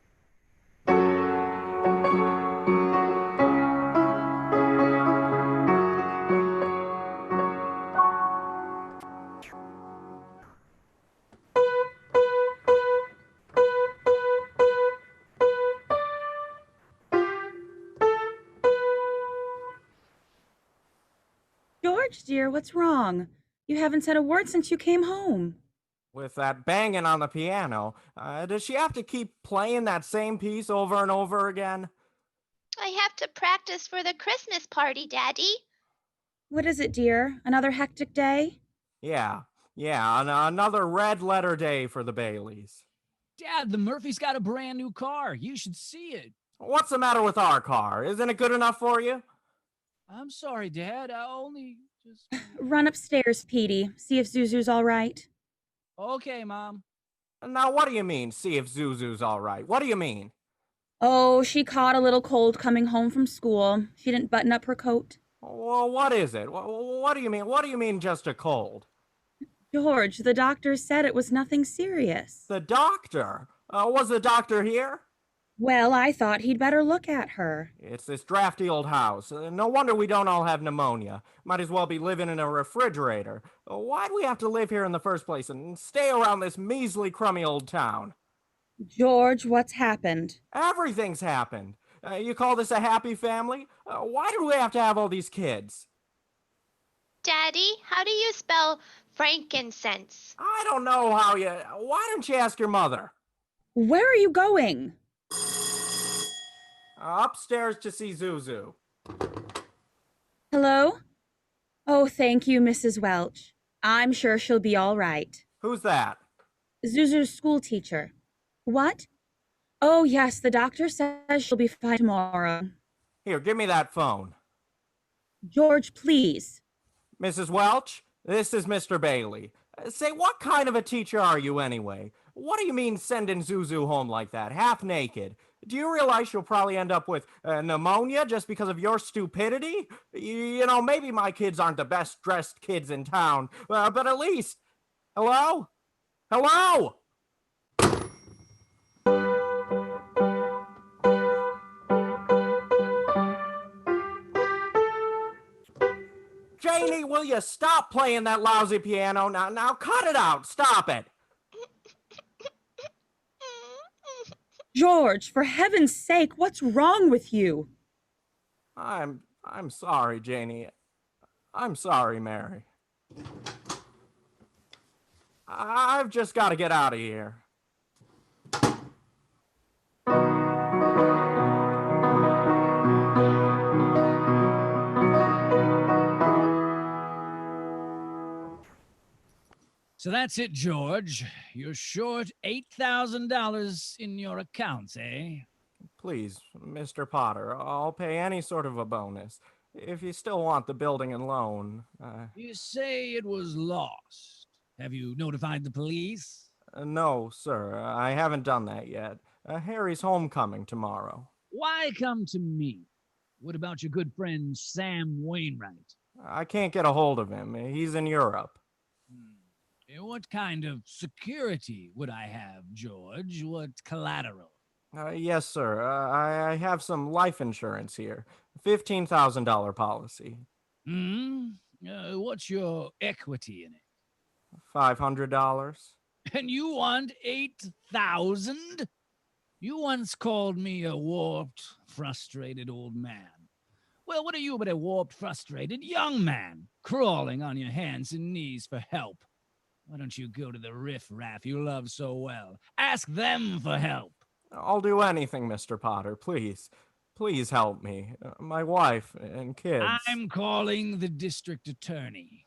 George, dear, what's wrong? You haven't said a word since you came home. With that banging on the piano, does she have to keep playing that same piece over and over again? I have to practice for the Christmas party, Daddy. What is it, dear? Another hectic day? Yeah, another red letter day for the Baileys. Dad, the Murphys got a brand new car. You should see it. What's the matter with our car? Isn't it good enough for you? I'm sorry, Dad. I only just... Run upstairs, Petey. See if Zuzu's all right. Okay, Mom. Now, what do you mean, see if Zuzu's all right? What do you mean? Oh, she caught a little cold coming home from school. She didn't button up her coat. Well, what is it? What do you mean? What do you mean just a cold? George, the doctor said it was nothing serious. The doctor? Was the doctor here? Well, I thought he'd better look at her. It's this drafty old house. No wonder we don't all have pneumonia. Might as well be living in a refrigerator. Why'd we have to live here in the first place and stay around this measly, crummy old town? George, what's happened? Everything's happened. You call this a happy family? Why do we have to have all these kids? Daddy, how do you spell frankincense? I don't know how you... Why don't you ask your mother? Where are you going? Upstairs to see Zuzu. Hello? Oh, thank you, Mrs. Welch. I'm sure she'll be all right. Who's that? Zuzu's school teacher. What? Oh, yes, the doctor says she'll be fine tomorrow. Here, give me that phone. George, please. Mrs. Welch, this is Mr. Bailey. Say, what kind of a teacher are you anyway? What do you mean sending Zuzu home like that, half naked? Do you realize you'll probably end up with pneumonia just because of your stupidity? You know, maybe my kids aren't the best dressed kids in town, but at least... Hello? Hello? Janie, will you stop playing that lousy piano? Now cut it out. Stop it. George, for heaven's sake, what's wrong with you? I'm sorry, Janie. I'm sorry, Mary. I've just got to get out of here. So that's it, George. You're short $8,000 in your accounts, eh? Please, Mr. Potter, I'll pay any sort of a bonus. If you still want the building and loan. You say it was lost. Have you notified the police? No, sir. I haven't done that yet. Harry's homecoming tomorrow. Why come to me? What about your good friend Sam Wainwright? I can't get a hold of him. He's in Europe. What kind of security would I have, George? What collateral? Yes, sir. I have some life insurance here. $15,000 policy. What's your equity in it? $500. And you want 8,000? You once called me a warped, frustrated old man. Well, what are you but a warped, frustrated young man, crawling on your hands and knees for help? Why don't you go to the riff-raff you love so well? Ask them for help. I'll do anything, Mr. Potter. Please. Please help me. My wife and kids. I'm calling the district attorney.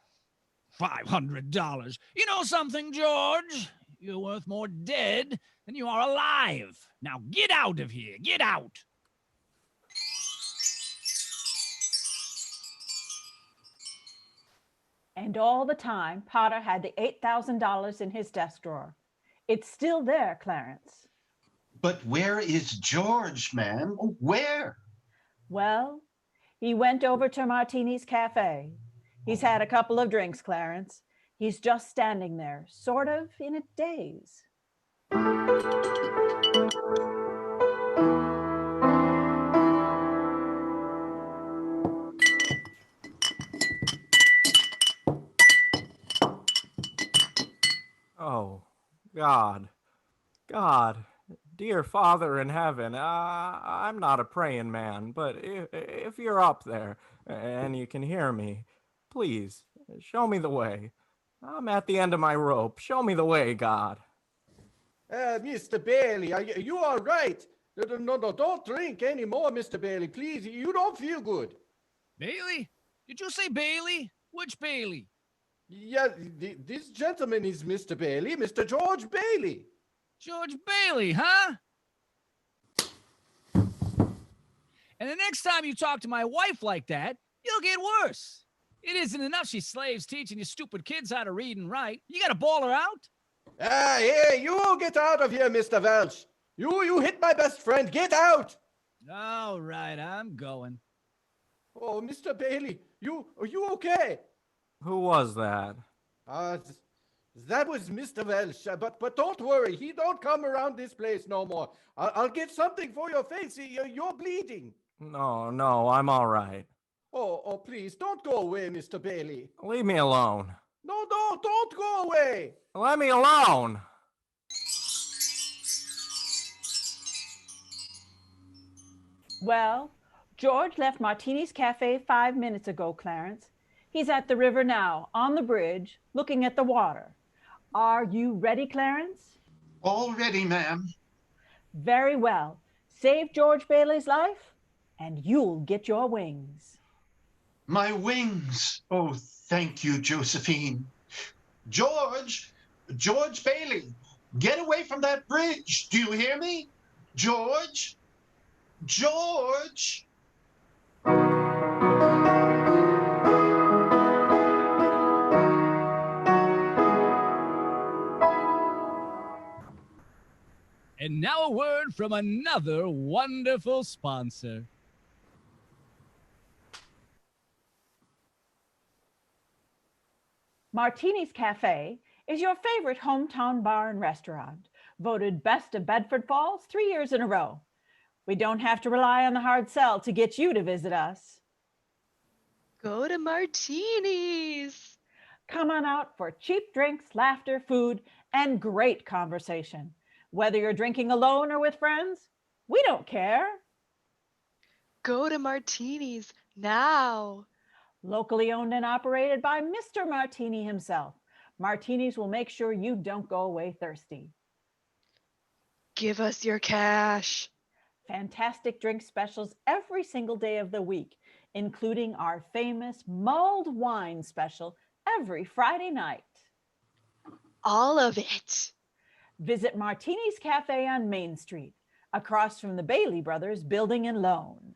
$500. You know something, George? You're worth more dead than you are alive. Now get out of here. Get out. And all the time, Potter had the $8,000 in his desk drawer. It's still there, Clarence. But where is George, ma'am? Where? Well, he went over to Martini's Cafe. He's had a couple of drinks, Clarence. He's just standing there, sort of in a daze. Oh, God. God. Dear Father in heaven, I'm not a praying man, but if you're up there and you can hear me, please, show me the way. I'm at the end of my rope. Show me the way, God. Mr. Bailey, are you all right? No, don't drink anymore, Mr. Bailey. Please, you don't feel good. Bailey? Did you say Bailey? Which Bailey? Yeah, this gentleman is Mr. Bailey, Mr. George Bailey. George Bailey, huh? And the next time you talk to my wife like that, you'll get worse. It isn't enough she's slaves teaching you stupid kids how to read and write. You gotta bawl her out. Hey, you get out of here, Mr. Welch. You hit my best friend. Get out. All right, I'm going. Oh, Mr. Bailey, are you okay? Who was that? That was Mr. Welch, but don't worry, he don't come around this place no more. I'll get something for your face. You're bleeding. No, I'm all right. Oh, please, don't go away, Mr. Bailey. Leave me alone. No, don't go away. Let me alone. Well, George left Martini's Cafe 5 minutes ago, Clarence. He's at the river now, on the bridge, looking at the water. Are you ready, Clarence? All ready, ma'am. Very well. Save George Bailey's life, and you'll get your wings. My wings. Oh, thank you, Josephine. George Bailey, get away from that bridge. Do you hear me? George. And now a word from another wonderful sponsor. Martini's Cafe is your favorite hometown bar and restaurant, voted best of Bedford Falls 3 years in a row. We don't have to rely on the hard sell to get you to visit us. Go to Martini's. Come on out for cheap drinks, laughter, food, and great conversation. Whether you're drinking alone or with friends, we don't care. Go to Martini's now. Locally owned and operated by Mr. Martini himself. Martini's will make sure you don't go away thirsty. Give us your cash. Fantastic drink specials every single day of the week, including our famous mulled wine special every Friday night. All of it. Visit Martini's Cafe on Main Street, across from the Bailey Brothers Building and Loan.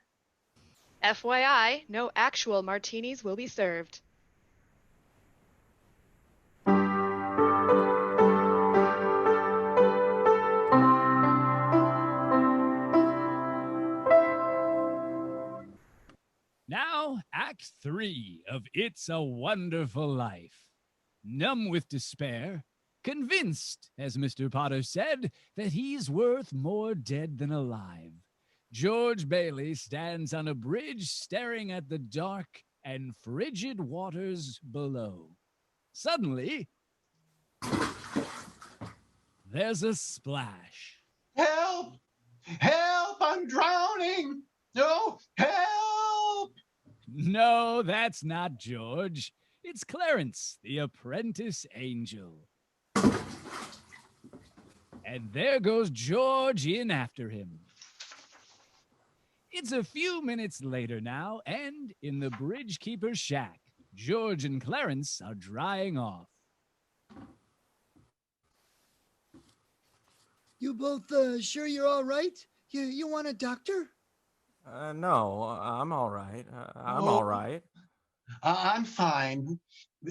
FYI, no actual martinis will be served. Now, Act 3 of It's a Wonderful Life. numb with despair, convinced, as Mr. Potter said, that he's worth more dead than alive, George Bailey stands on a bridge staring at the dark and frigid waters below. Suddenly, there's a splash. Help! Help! I'm drowning! No! Help! No, that's not George. It's Clarence, the apprentice angel. And there goes George in after him. It's a few minutes later now, and in the bridge keeper's shack, George and Clarence are drying off. You both sure you're all right? You want a doctor? No, I'm all right. I'm all right. I'm fine.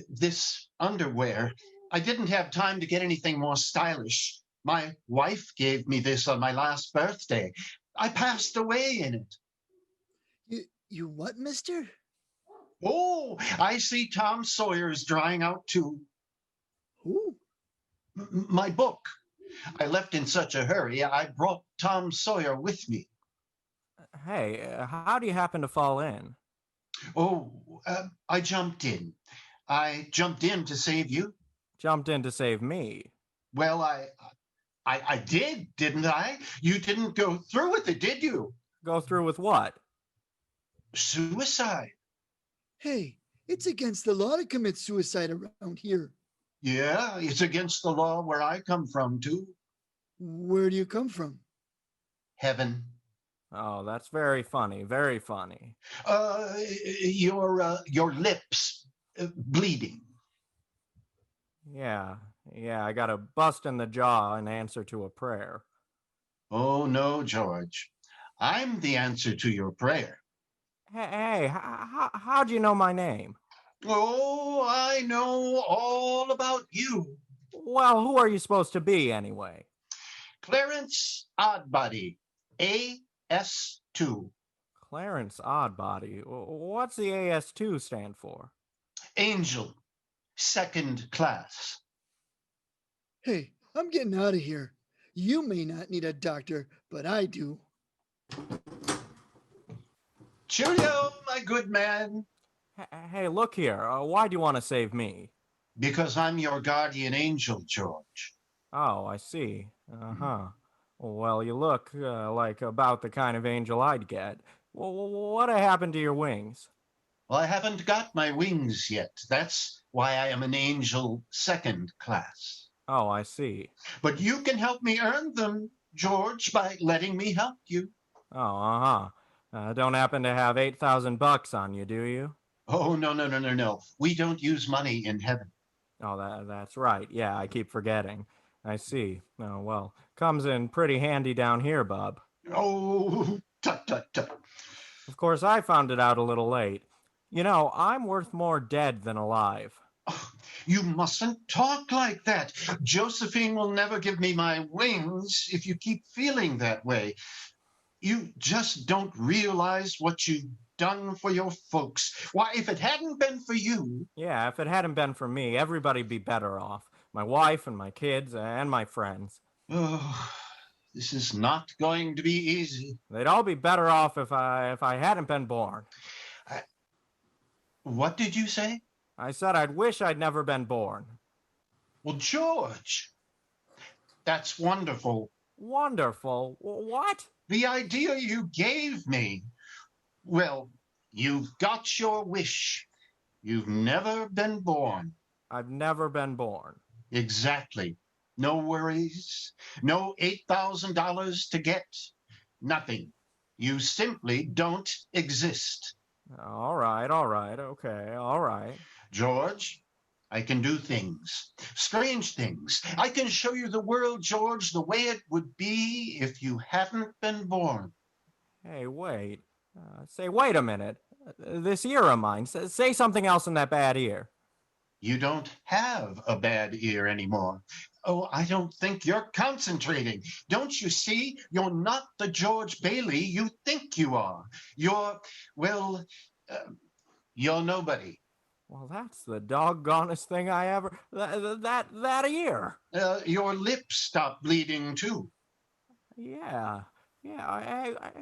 This underwear, I didn't have time to get anything more stylish. My wife gave me this on my last birthday. I passed away in it. You what, mister? Oh, I see Tom Sawyer's drying out too. Who? My book. I left in such a hurry, I brought Tom Sawyer with me. Hey, how do you happen to fall in? Oh, I jumped in. I jumped in to save you. Jumped in to save me? Well, I did, didn't I? You didn't go through with it, did you? Go through with what? Suicide. Hey, it's against the law to commit suicide around here. Yeah, it's against the law where I come from, too. Where do you come from? Heaven. Oh, that's very funny, very funny. Your lips bleeding. Yeah, I got a bust in the jaw in answer to a prayer. Oh, no, George. I'm the answer to your prayer. Hey, how'd you know my name? Oh, I know all about you. Well, who are you supposed to be, anyway? Clarence Oddbody, AS2. Clarence Oddbody. What's the AS2 stand for? Angel, second class. Hey, I'm getting out of here. You may not need a doctor, but I do. Cheerio, my good man. Hey, look here. Why do you want to save me? Because I'm your guardian angel, George. Oh, I see. Uh-huh. Well, you look like about the kind of angel I'd get. What happened to your wings? Well, I haven't got my wings yet. That's why I am an angel second class. Oh, I see. But you can help me earn them, George, by letting me help you. Oh, uh-huh. Don't happen to have $8,000 on you, do you? Oh, no. We don't use money in heaven. Oh, that's right. Yeah, I keep forgetting. I see. Oh, well, comes in pretty handy down here, bub. Oh, tut. Of course, I found it out a little late. You know, I'm worth more dead than alive. Oh, you mustn't talk like that. Josephine will never give me my wings if you keep feeling that way. You just don't realize what you've done for your folks. Why, if it hadn't been for you... Yeah, if it hadn't been for me, everybody'd be better off. My wife and my kids and my friends. Oh, this is not going to be easy. They'd all be better off if I hadn't been born. What did you say? I said I'd wish I'd never been born. Well, George, that's wonderful. Wonderful? What? The idea you gave me. Well, you've got your wish. You've never been born. I've never been born. Exactly. No worries. No $8,000 to get. Nothing. You simply don't exist. All right. Okay, all right. George, I can do things. Strange things. I can show you the world, George, the way it would be if you hadn't been born. Hey, wait. Wait a minute. This ear of mine. Say something else in that bad ear. You don't have a bad ear anymore. Oh, I don't think you're concentrating. Don't you see? You're not the George Bailey you think you are. You're nobody. Well, that's the doggonest thing I ever... That ear. Your lips stopped bleeding, too. Yeah.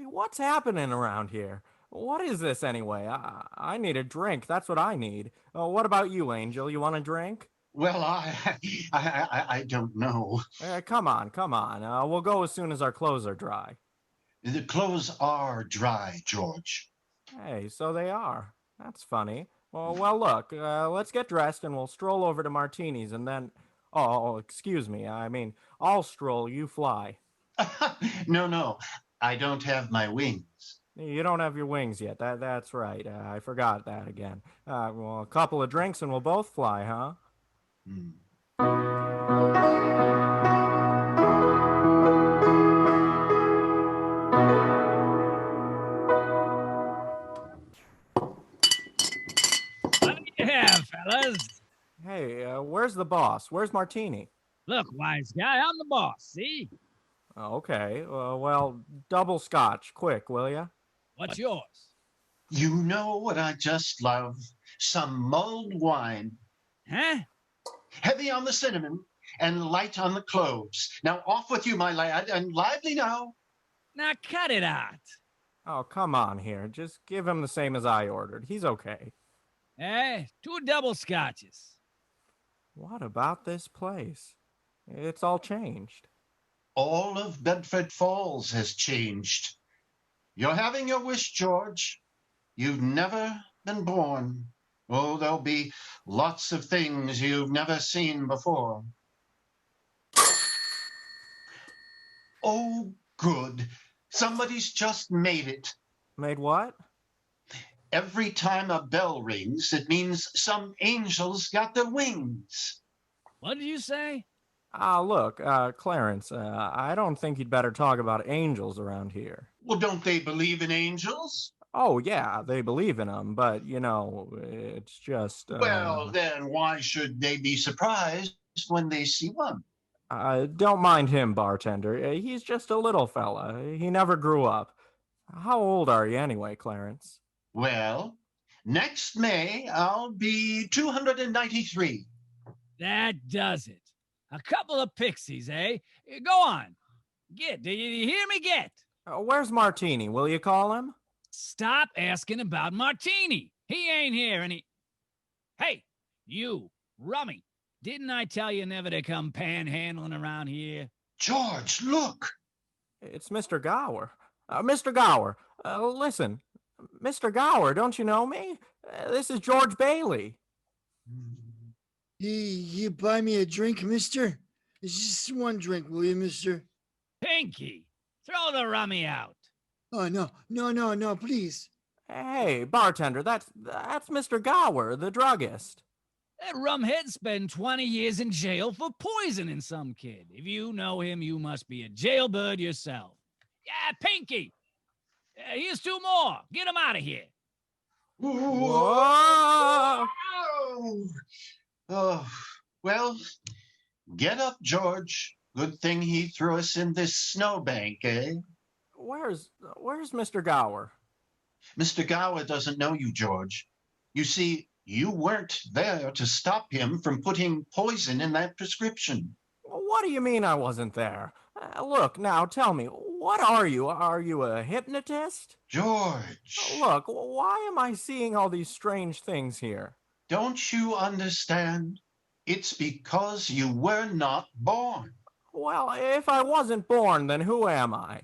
What's happening around here? What is this anyway? I need a drink. That's what I need. What about you, Angel? You want a drink? Well, I don't know. Come on. We'll go as soon as our clothes are dry. The clothes are dry, George. Hey, so they are. That's funny. Well, look, let's get dressed and we'll stroll over to Martini's and then... Oh, excuse me. I mean, I'll stroll, you fly. No. I don't have my wings. You don't have your wings yet. That's right. I forgot that again. Well, a couple of drinks and we'll both fly, huh? What do you have, fellas? Hey, where's the boss? Where's Martini? Look, wise guy, I'm the boss, see? Okay, well, double scotch, quick, will ya? What's yours? You know what I just love? Some mulled wine. Huh? Heavy on the cinnamon and light on the cloves. Now off with you, my lad, and lively now. Now cut it out. Oh, come on here. Just give him the same as I ordered. He's okay. 2 double scotches. What about this place? It's all changed. All of Bedford Falls has changed. You're having your wish, George. You've never been born. Oh, there'll be lots of things you've never seen before. Oh, good. Somebody's just made it. Made what? Every time a bell rings, it means some angels got their wings. What did you say? Look, Clarence, I don't think you'd better talk about angels around here. Well, don't they believe in angels? Oh, yeah, they believe in them, but, it's just... Well, then why should they be surprised when they see one? Don't mind him, bartender. He's just a little fella. He never grew up. How old are you anyway, Clarence? Well, next May, I'll be 293. That does it. A couple of pixies, eh? Go on. Get. Do you hear me? Get. Where's Martini? Will you call him? Stop asking about Martini. He ain't here, and he... Hey, you, Rummy. Didn't I tell you never to come panhandling around here? George, look. It's Mr. Gower. Mr. Gower, listen. Mr. Gower, don't you know me? This is George Bailey. You buy me a drink, mister? It's just one drink, will you, mister? Pinky, throw the rummy out. Oh, no, please. Hey, bartender, that's Mr. Gower, the druggist. That rumhead spent 20 years in jail for poisoning some kid. If you know him, you must be a jailbird yourself. Yeah, Pinky. Here's 2 more. Get him out of here. Whoa! Oh, well, get up, George. Good thing he threw us in this snowbank, eh? Where's Mr. Gower? Mr. Gower doesn't know you, George. You see, you weren't there to stop him from putting poison in that prescription. What do you mean I wasn't there? Look, now tell me, what are you? Are you a hypnotist? George. Look, why am I seeing all these strange things here? Don't you understand? It's because you were not born. Well, if I wasn't born, then who am I?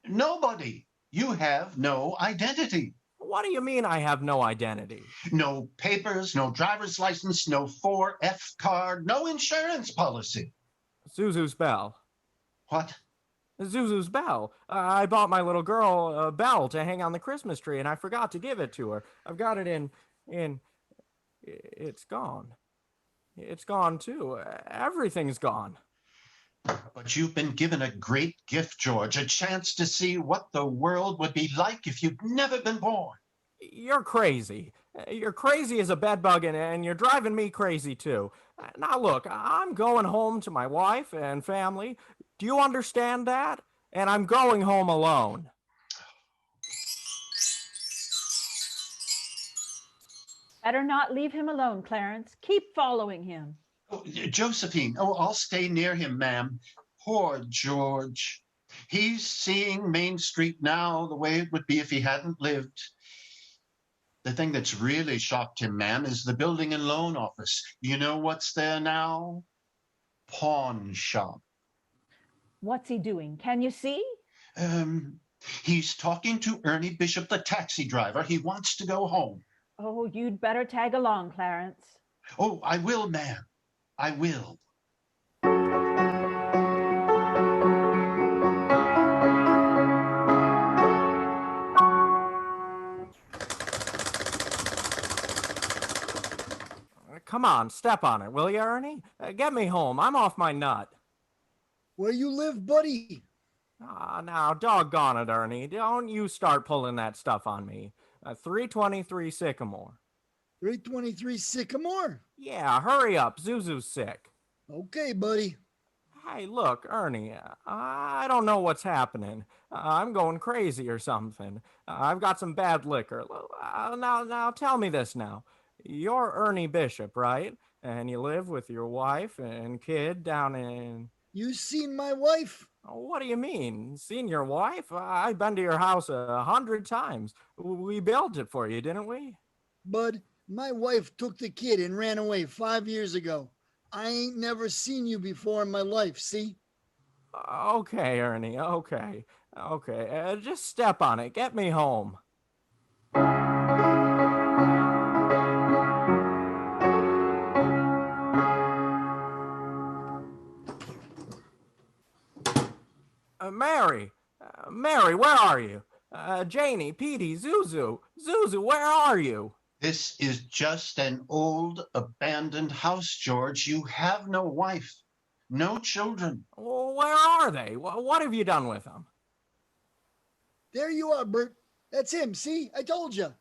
Nobody. You have no identity. What do you mean I have no identity? No papers, no driver's license, no 4F card, no insurance policy. Zuzu's bell. What? Zuzu's bell. I bought my little girl a bell to hang on the Christmas tree, and I forgot to give it to her. I've got it in... It's gone. It's gone, too. Everything's gone. But you've been given a great gift, George, a chance to see what the world would be like if you'd never been born. You're crazy. You're crazy as a bedbug, and you're driving me crazy, too. Now, look, I'm going home to my wife and family. Do you understand that? And I'm going home alone. Better not leave him alone, Clarence. Keep following him. Oh, Josephine, oh, I'll stay near him, ma'am. Poor George. He's seeing Main Street now the way it would be if he hadn't lived. The thing that's really shocked him, ma'am, is the building and loan office. You know what's there now? Pawn shop. What's he doing? Can you see? He's talking to Ernie Bishop, the taxi driver. He wants to go home. Oh, you'd better tag along, Clarence. Oh, I will, ma'am. I will. Come on, step on it, will you, Ernie? Get me home. I'm off my nut. Where you live, buddy? Now, doggone it, Ernie. Don't you start pulling that stuff on me. 323 Sycamore. 323 Sycamore? Yeah, hurry up. Zuzu's sick. Okay, buddy. Hey, look, Ernie, I don't know what's happening. I'm going crazy or something. I've got some bad liquor. Now, tell me this now. You're Ernie Bishop, right? And you live with your wife and kid down in... You seen my wife? What do you mean? Seen your wife? I've been to your house 100 times. We built it for you, didn't we? Bud, my wife took the kid and ran away 5 years ago. I ain't never seen you before in my life, see? Okay, Ernie, okay. Just step on it. Get me home. Mary, where are you? Janie, Petey, Zuzu, where are you? This is just an old, abandoned house, George. You have no wife, no children. Where are they? What have you done with them? There you are, Bert. That's him, see? I told you.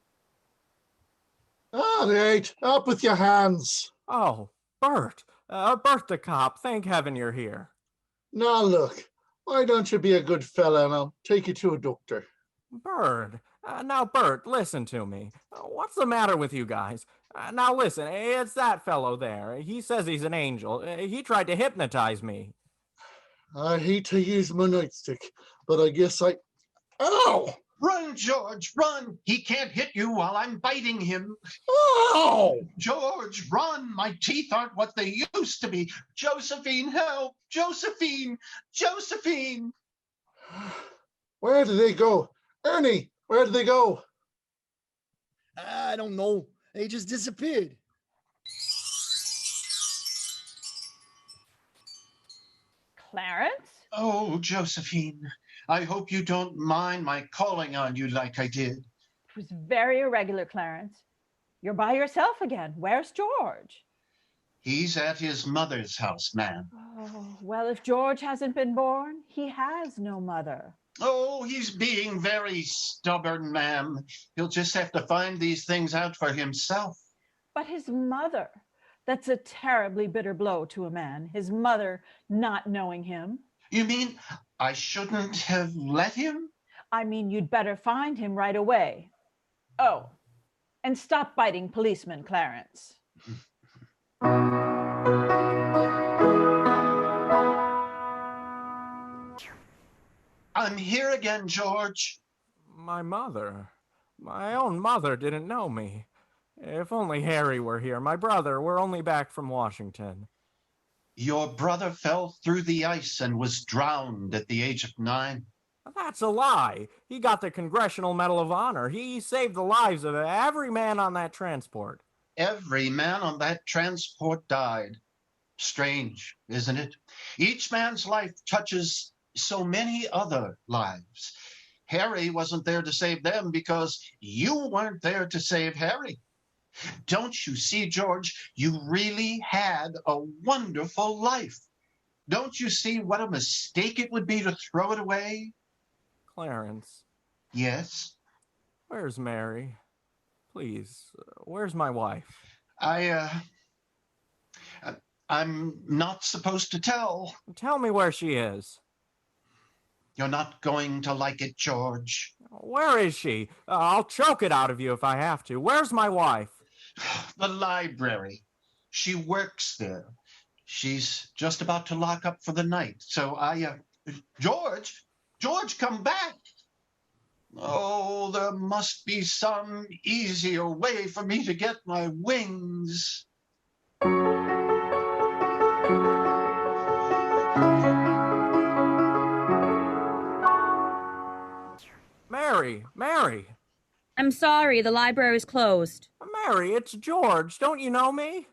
All right, up with your hands. Oh, Bert. Bert the cop, thank heaven you're here. Now look, why don't you be a good fella and I'll take you to a doctor. Bert, listen to me. What's the matter with you guys? Now listen, it's that fellow there. He says he's an angel. He tried to hypnotize me. I hate to use my nightstick, but I guess Ow! Run, George, run! He can't hit you while I'm biting him. Ow! George, run! My teeth aren't what they used to be. Josephine, help! Josephine! Josephine! Where did they go? Ernie, where did they go? I don't know. They just disappeared. Clarence? Oh, Josephine, I hope you don't mind my calling on you like I did. It was very irregular, Clarence. You're by yourself again. Where's George? He's at his mother's house, ma'am. Oh, well, if George hasn't been born, he has no mother. Oh, he's being very stubborn, ma'am. He'll just have to find these things out for himself. But his mother, that's a terribly bitter blow to a man, his mother not knowing him. You mean I shouldn't have let him? I mean, you'd better find him right away. Oh, and stop biting policemen, Clarence. I'm here again, George. My mother. My own mother didn't know me. If only Harry were here. My brother, we're only back from Washington. Your brother fell through the ice and was drowned at the age of 9. That's a lie. He got the Congressional Medal of Honor. He saved the lives of every man on that transport. Every man on that transport died. Strange, isn't it? Each man's life touches so many other lives. Harry wasn't there to save them because you weren't there to save Harry. Don't you see, George, you really had a wonderful life. Don't you see what a mistake it would be to throw it away? Clarence. Yes? Where's Mary? Please, where's my wife? I'm not supposed to tell. Tell me where she is. You're not going to like it, George. Where is she? I'll choke it out of you if I have to. Where's my wife? The library. She works there. She's just about to lock up for the night. So George, come back. Oh, there must be some easier way for me to get my wings. Mary. I'm sorry, the library's closed. Mary, it's George. Don't you know me?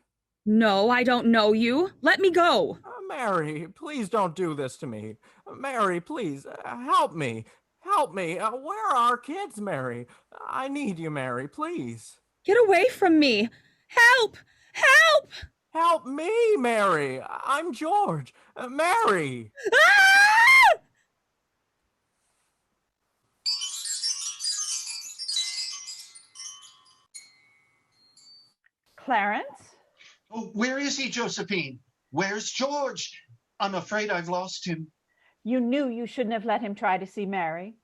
No, I don't know you. Let me go. Mary, please don't do this to me. Mary, please, help me. Help me. Where are our kids, Mary? I need you, Mary, please. Get away from me. Help! Help! Help me, Mary. I'm George. Mary. Ah! Clarence? Oh, where is he, Josephine? Where's George? I'm afraid I've lost him. You knew you shouldn't have let him try to see Mary.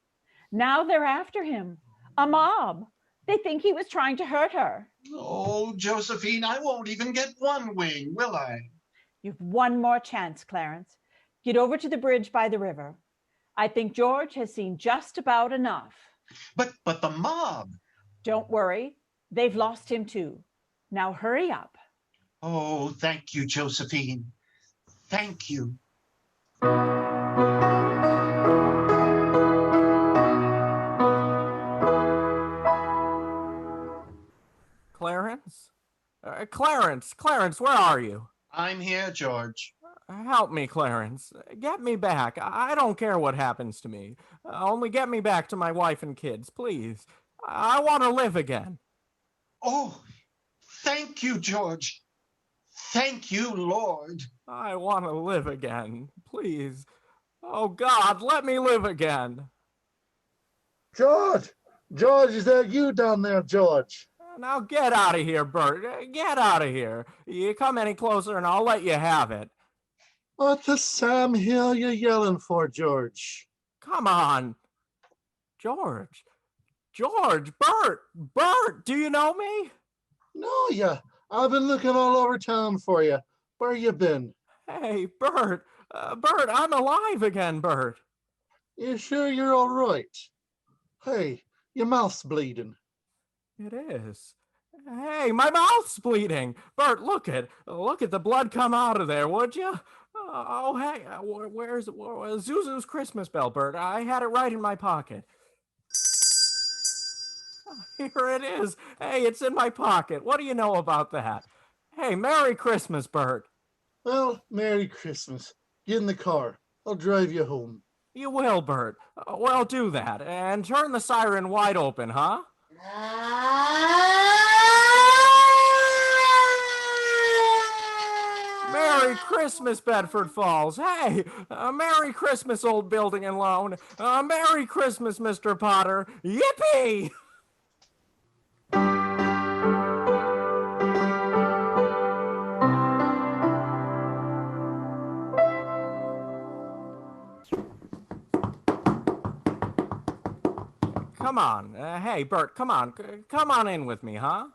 Now they're after him. A mob. They think he was trying to hurt her. Oh, Josephine, I won't even get one wing, will I? You've one more chance, Clarence. Get over to the bridge by the river. I think George has seen just about enough. But the mob. Don't worry. They've lost him too. Now hurry up. Oh, thank you, Josephine. Thank you. Clarence? Clarence, where are you? I'm here, George. Help me, Clarence. Get me back. I don't care what happens to me. Only get me back to my wife and kids, please. I want to live again. Oh, thank you, George. Thank you, Lord. I want to live again, please. Oh, God, let me live again. George, is that you down there, George? Now get out of here, Bert. Get out of here. You come any closer and I'll let you have it. What the Sam Hill you yelling for, George? Come on. George, Bert, do you know me? No, yeah. I've been looking all over town for you. Where you been? Hey, Bert, I'm alive again, Bert. You sure you're all right? Hey, your mouth's bleeding. It is. Hey, my mouth's bleeding. Bert, look at the blood come out of there, would you? Oh, hey, where's Zuzu's Christmas bell, Bert? I had it right in my pocket. Here it is. Hey, it's in my pocket. What do you know about that? Hey, Merry Christmas, Bert. Well, Merry Christmas. Get in the car. I'll drive you home. You will, Bert. Well, do that. And turn the siren wide open, huh? Merry Christmas, Bedford Falls. Hey, Merry Christmas, Old Building and Loan. Merry Christmas, Mr. Potter. Yippee! Come on. Hey, Bert, come on. Come on in with me, huh?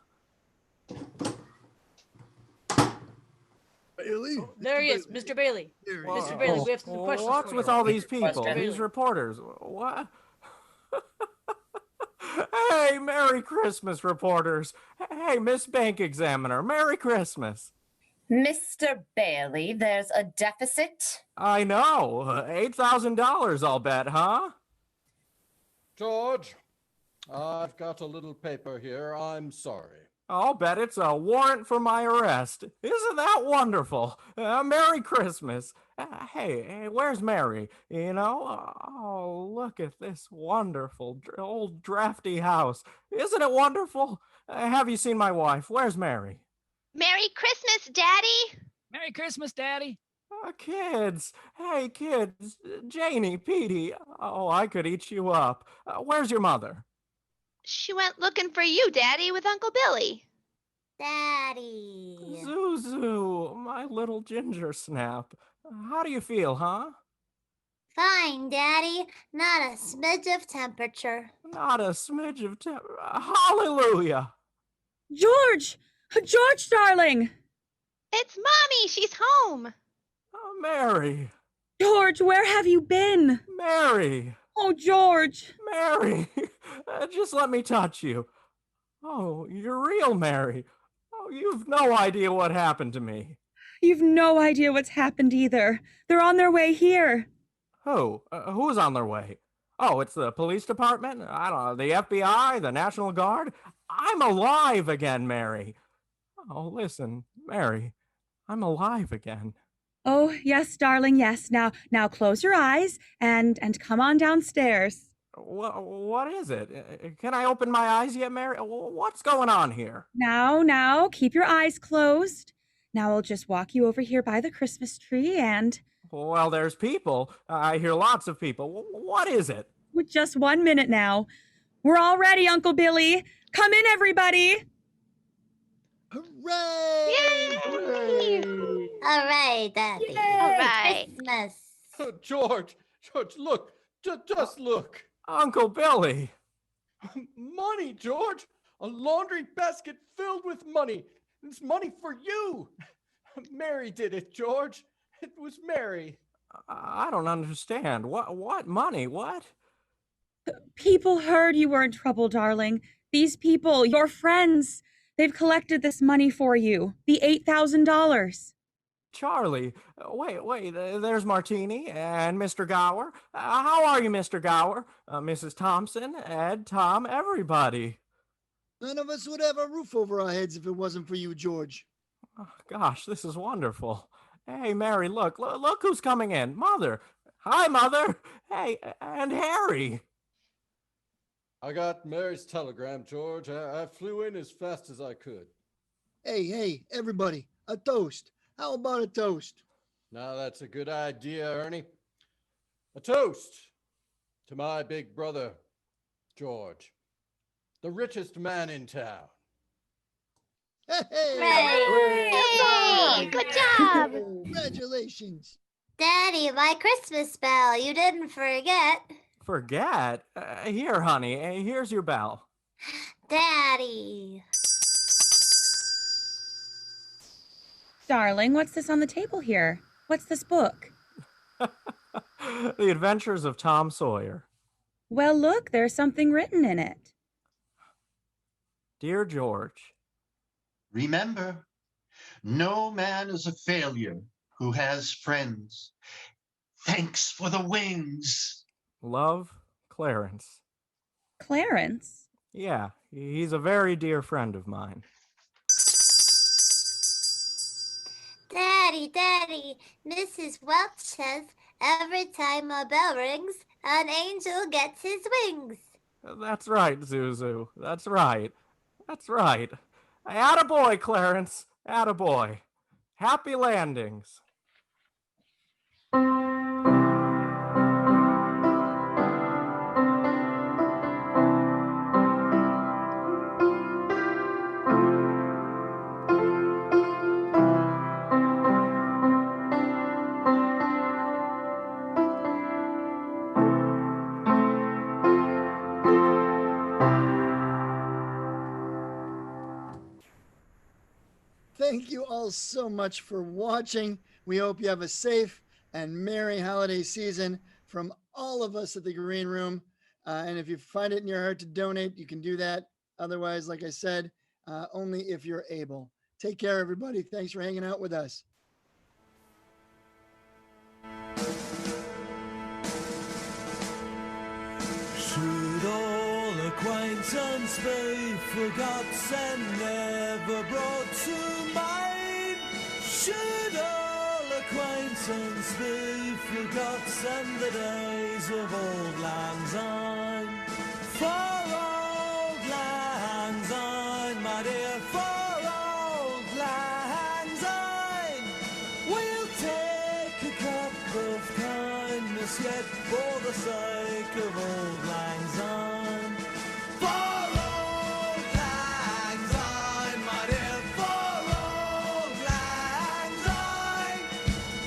Bailey? There he is, Mr. Bailey. Mr. Bailey, we have some questions What's for with you. all these people, Question. these reporters? What? Hey, Merry Christmas, reporters. Hey, Miss Bank Examiner, Merry Christmas. Mr. Bailey, there's a deficit. I know. $8,000, I'll bet, huh? George, I've got a little paper here. I'm sorry. I'll bet it's a warrant for my arrest. Isn't that wonderful? Merry Christmas. Hey, where's Mary? You know, oh, look at this wonderful old drafty house. Isn't it wonderful? Have you seen my wife? Where's Mary? Merry Christmas, Daddy. Merry Christmas, Daddy. Kids. Hey, kids. Janie, Petey. Oh, I could eat you up. Where's your mother? She went looking for you, Daddy, with Uncle Billy. Daddy. Zuzu, my little ginger snap. How do you feel, huh? Fine, Daddy. Not a smidge of temperature. Not a smidge of hallelujah. George! George, darling! It's Mommy! She's home! Oh, Mary! George, where have you been? Mary! Oh, George! Mary! Just let me touch you. Oh, you're real, Mary. Oh, you've no idea what happened to me. You've no idea what's happened either. They're on their way here. Who? Who's on their way? Oh, it's the police department? I don't know, the FBI, the National Guard? I'm alive again, Mary. Oh, listen, Mary, I'm alive again. Oh, yes, darling, yes. Now close your eyes and come on downstairs. What is it? Can I open my eyes yet, Mary? What's going on here? Now, keep your eyes closed. Now I'll just walk you over here by the Christmas tree and... Well, there's people. I hear lots of people. What is it? Just 1 minute now. We're all ready, Uncle Billy. Come in, everybody. Hooray! Yay! Hooray! All right, Daddy. Yay! All right. Christmas. George, look. Just look. Uncle Billy. Money, George. A laundry basket filled with money. It's money for you. Mary did it, George. It was Mary. I don't understand. What money? What? People heard you were in trouble, darling. These people, your friends, they've collected this money for you. The $8,000. Charlie, wait, there's Martini and Mr. Gower. How are you, Mr. Gower? Mrs. Thompson, Ed, Tom, everybody. None of us would have a roof over our heads if it wasn't for you, George. Oh, gosh, this is wonderful. Hey, Mary, look who's coming in. Mother. Hi, Mother. Hey, and Harry. I got Mary's telegram, George. I flew in as fast as I could. Hey, everybody, a toast. How about a toast? Now that's a good idea, Ernie. A toast to my big brother, George, the richest man in town. Hey! Good job! Congratulations. Daddy, my Christmas bell. You didn't forget. Forget? Here, honey, here's your bell. Daddy. Darling, what's this on the table here? What's this book? The Adventures of Tom Sawyer. Well, look, there's something written in it. Dear George. Remember, no man is a failure who has friends. Thanks for the wings. Love, Clarence. Clarence? Yeah, he's a very dear friend of mine. Daddy, Mrs. Welch says every time a bell rings, an angel gets his wings. That's right, Zuzu. That's right. Attaboy, Clarence. Attaboy. Happy landings. Thank you all so much for watching. We hope you have a safe and merry holiday season from all of us at the Green Room. And if you find it in your heart to donate, you can do that. Otherwise, like I said, only if you're able. Take care, everybody. Thanks for hanging out with us. Should all acquaintance be forgot and never brought to mind? Should all acquaintance be forgot and the days of old lang syne? For old lang syne, my dear, for old lang syne, we'll take a cup of kindness yet for the sake of old lang syne. For old lang syne, my dear, for old lang syne,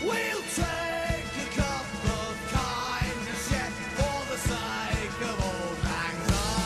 we'll take a cup of kindness yet for the sake of old lang syne.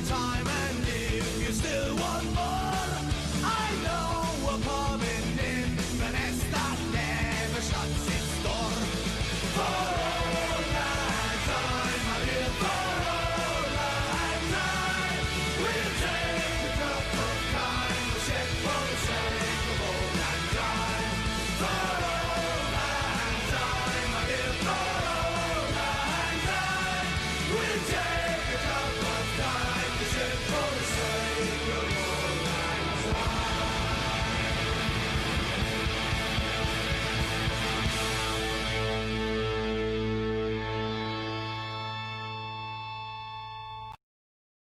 time, and if you still want more.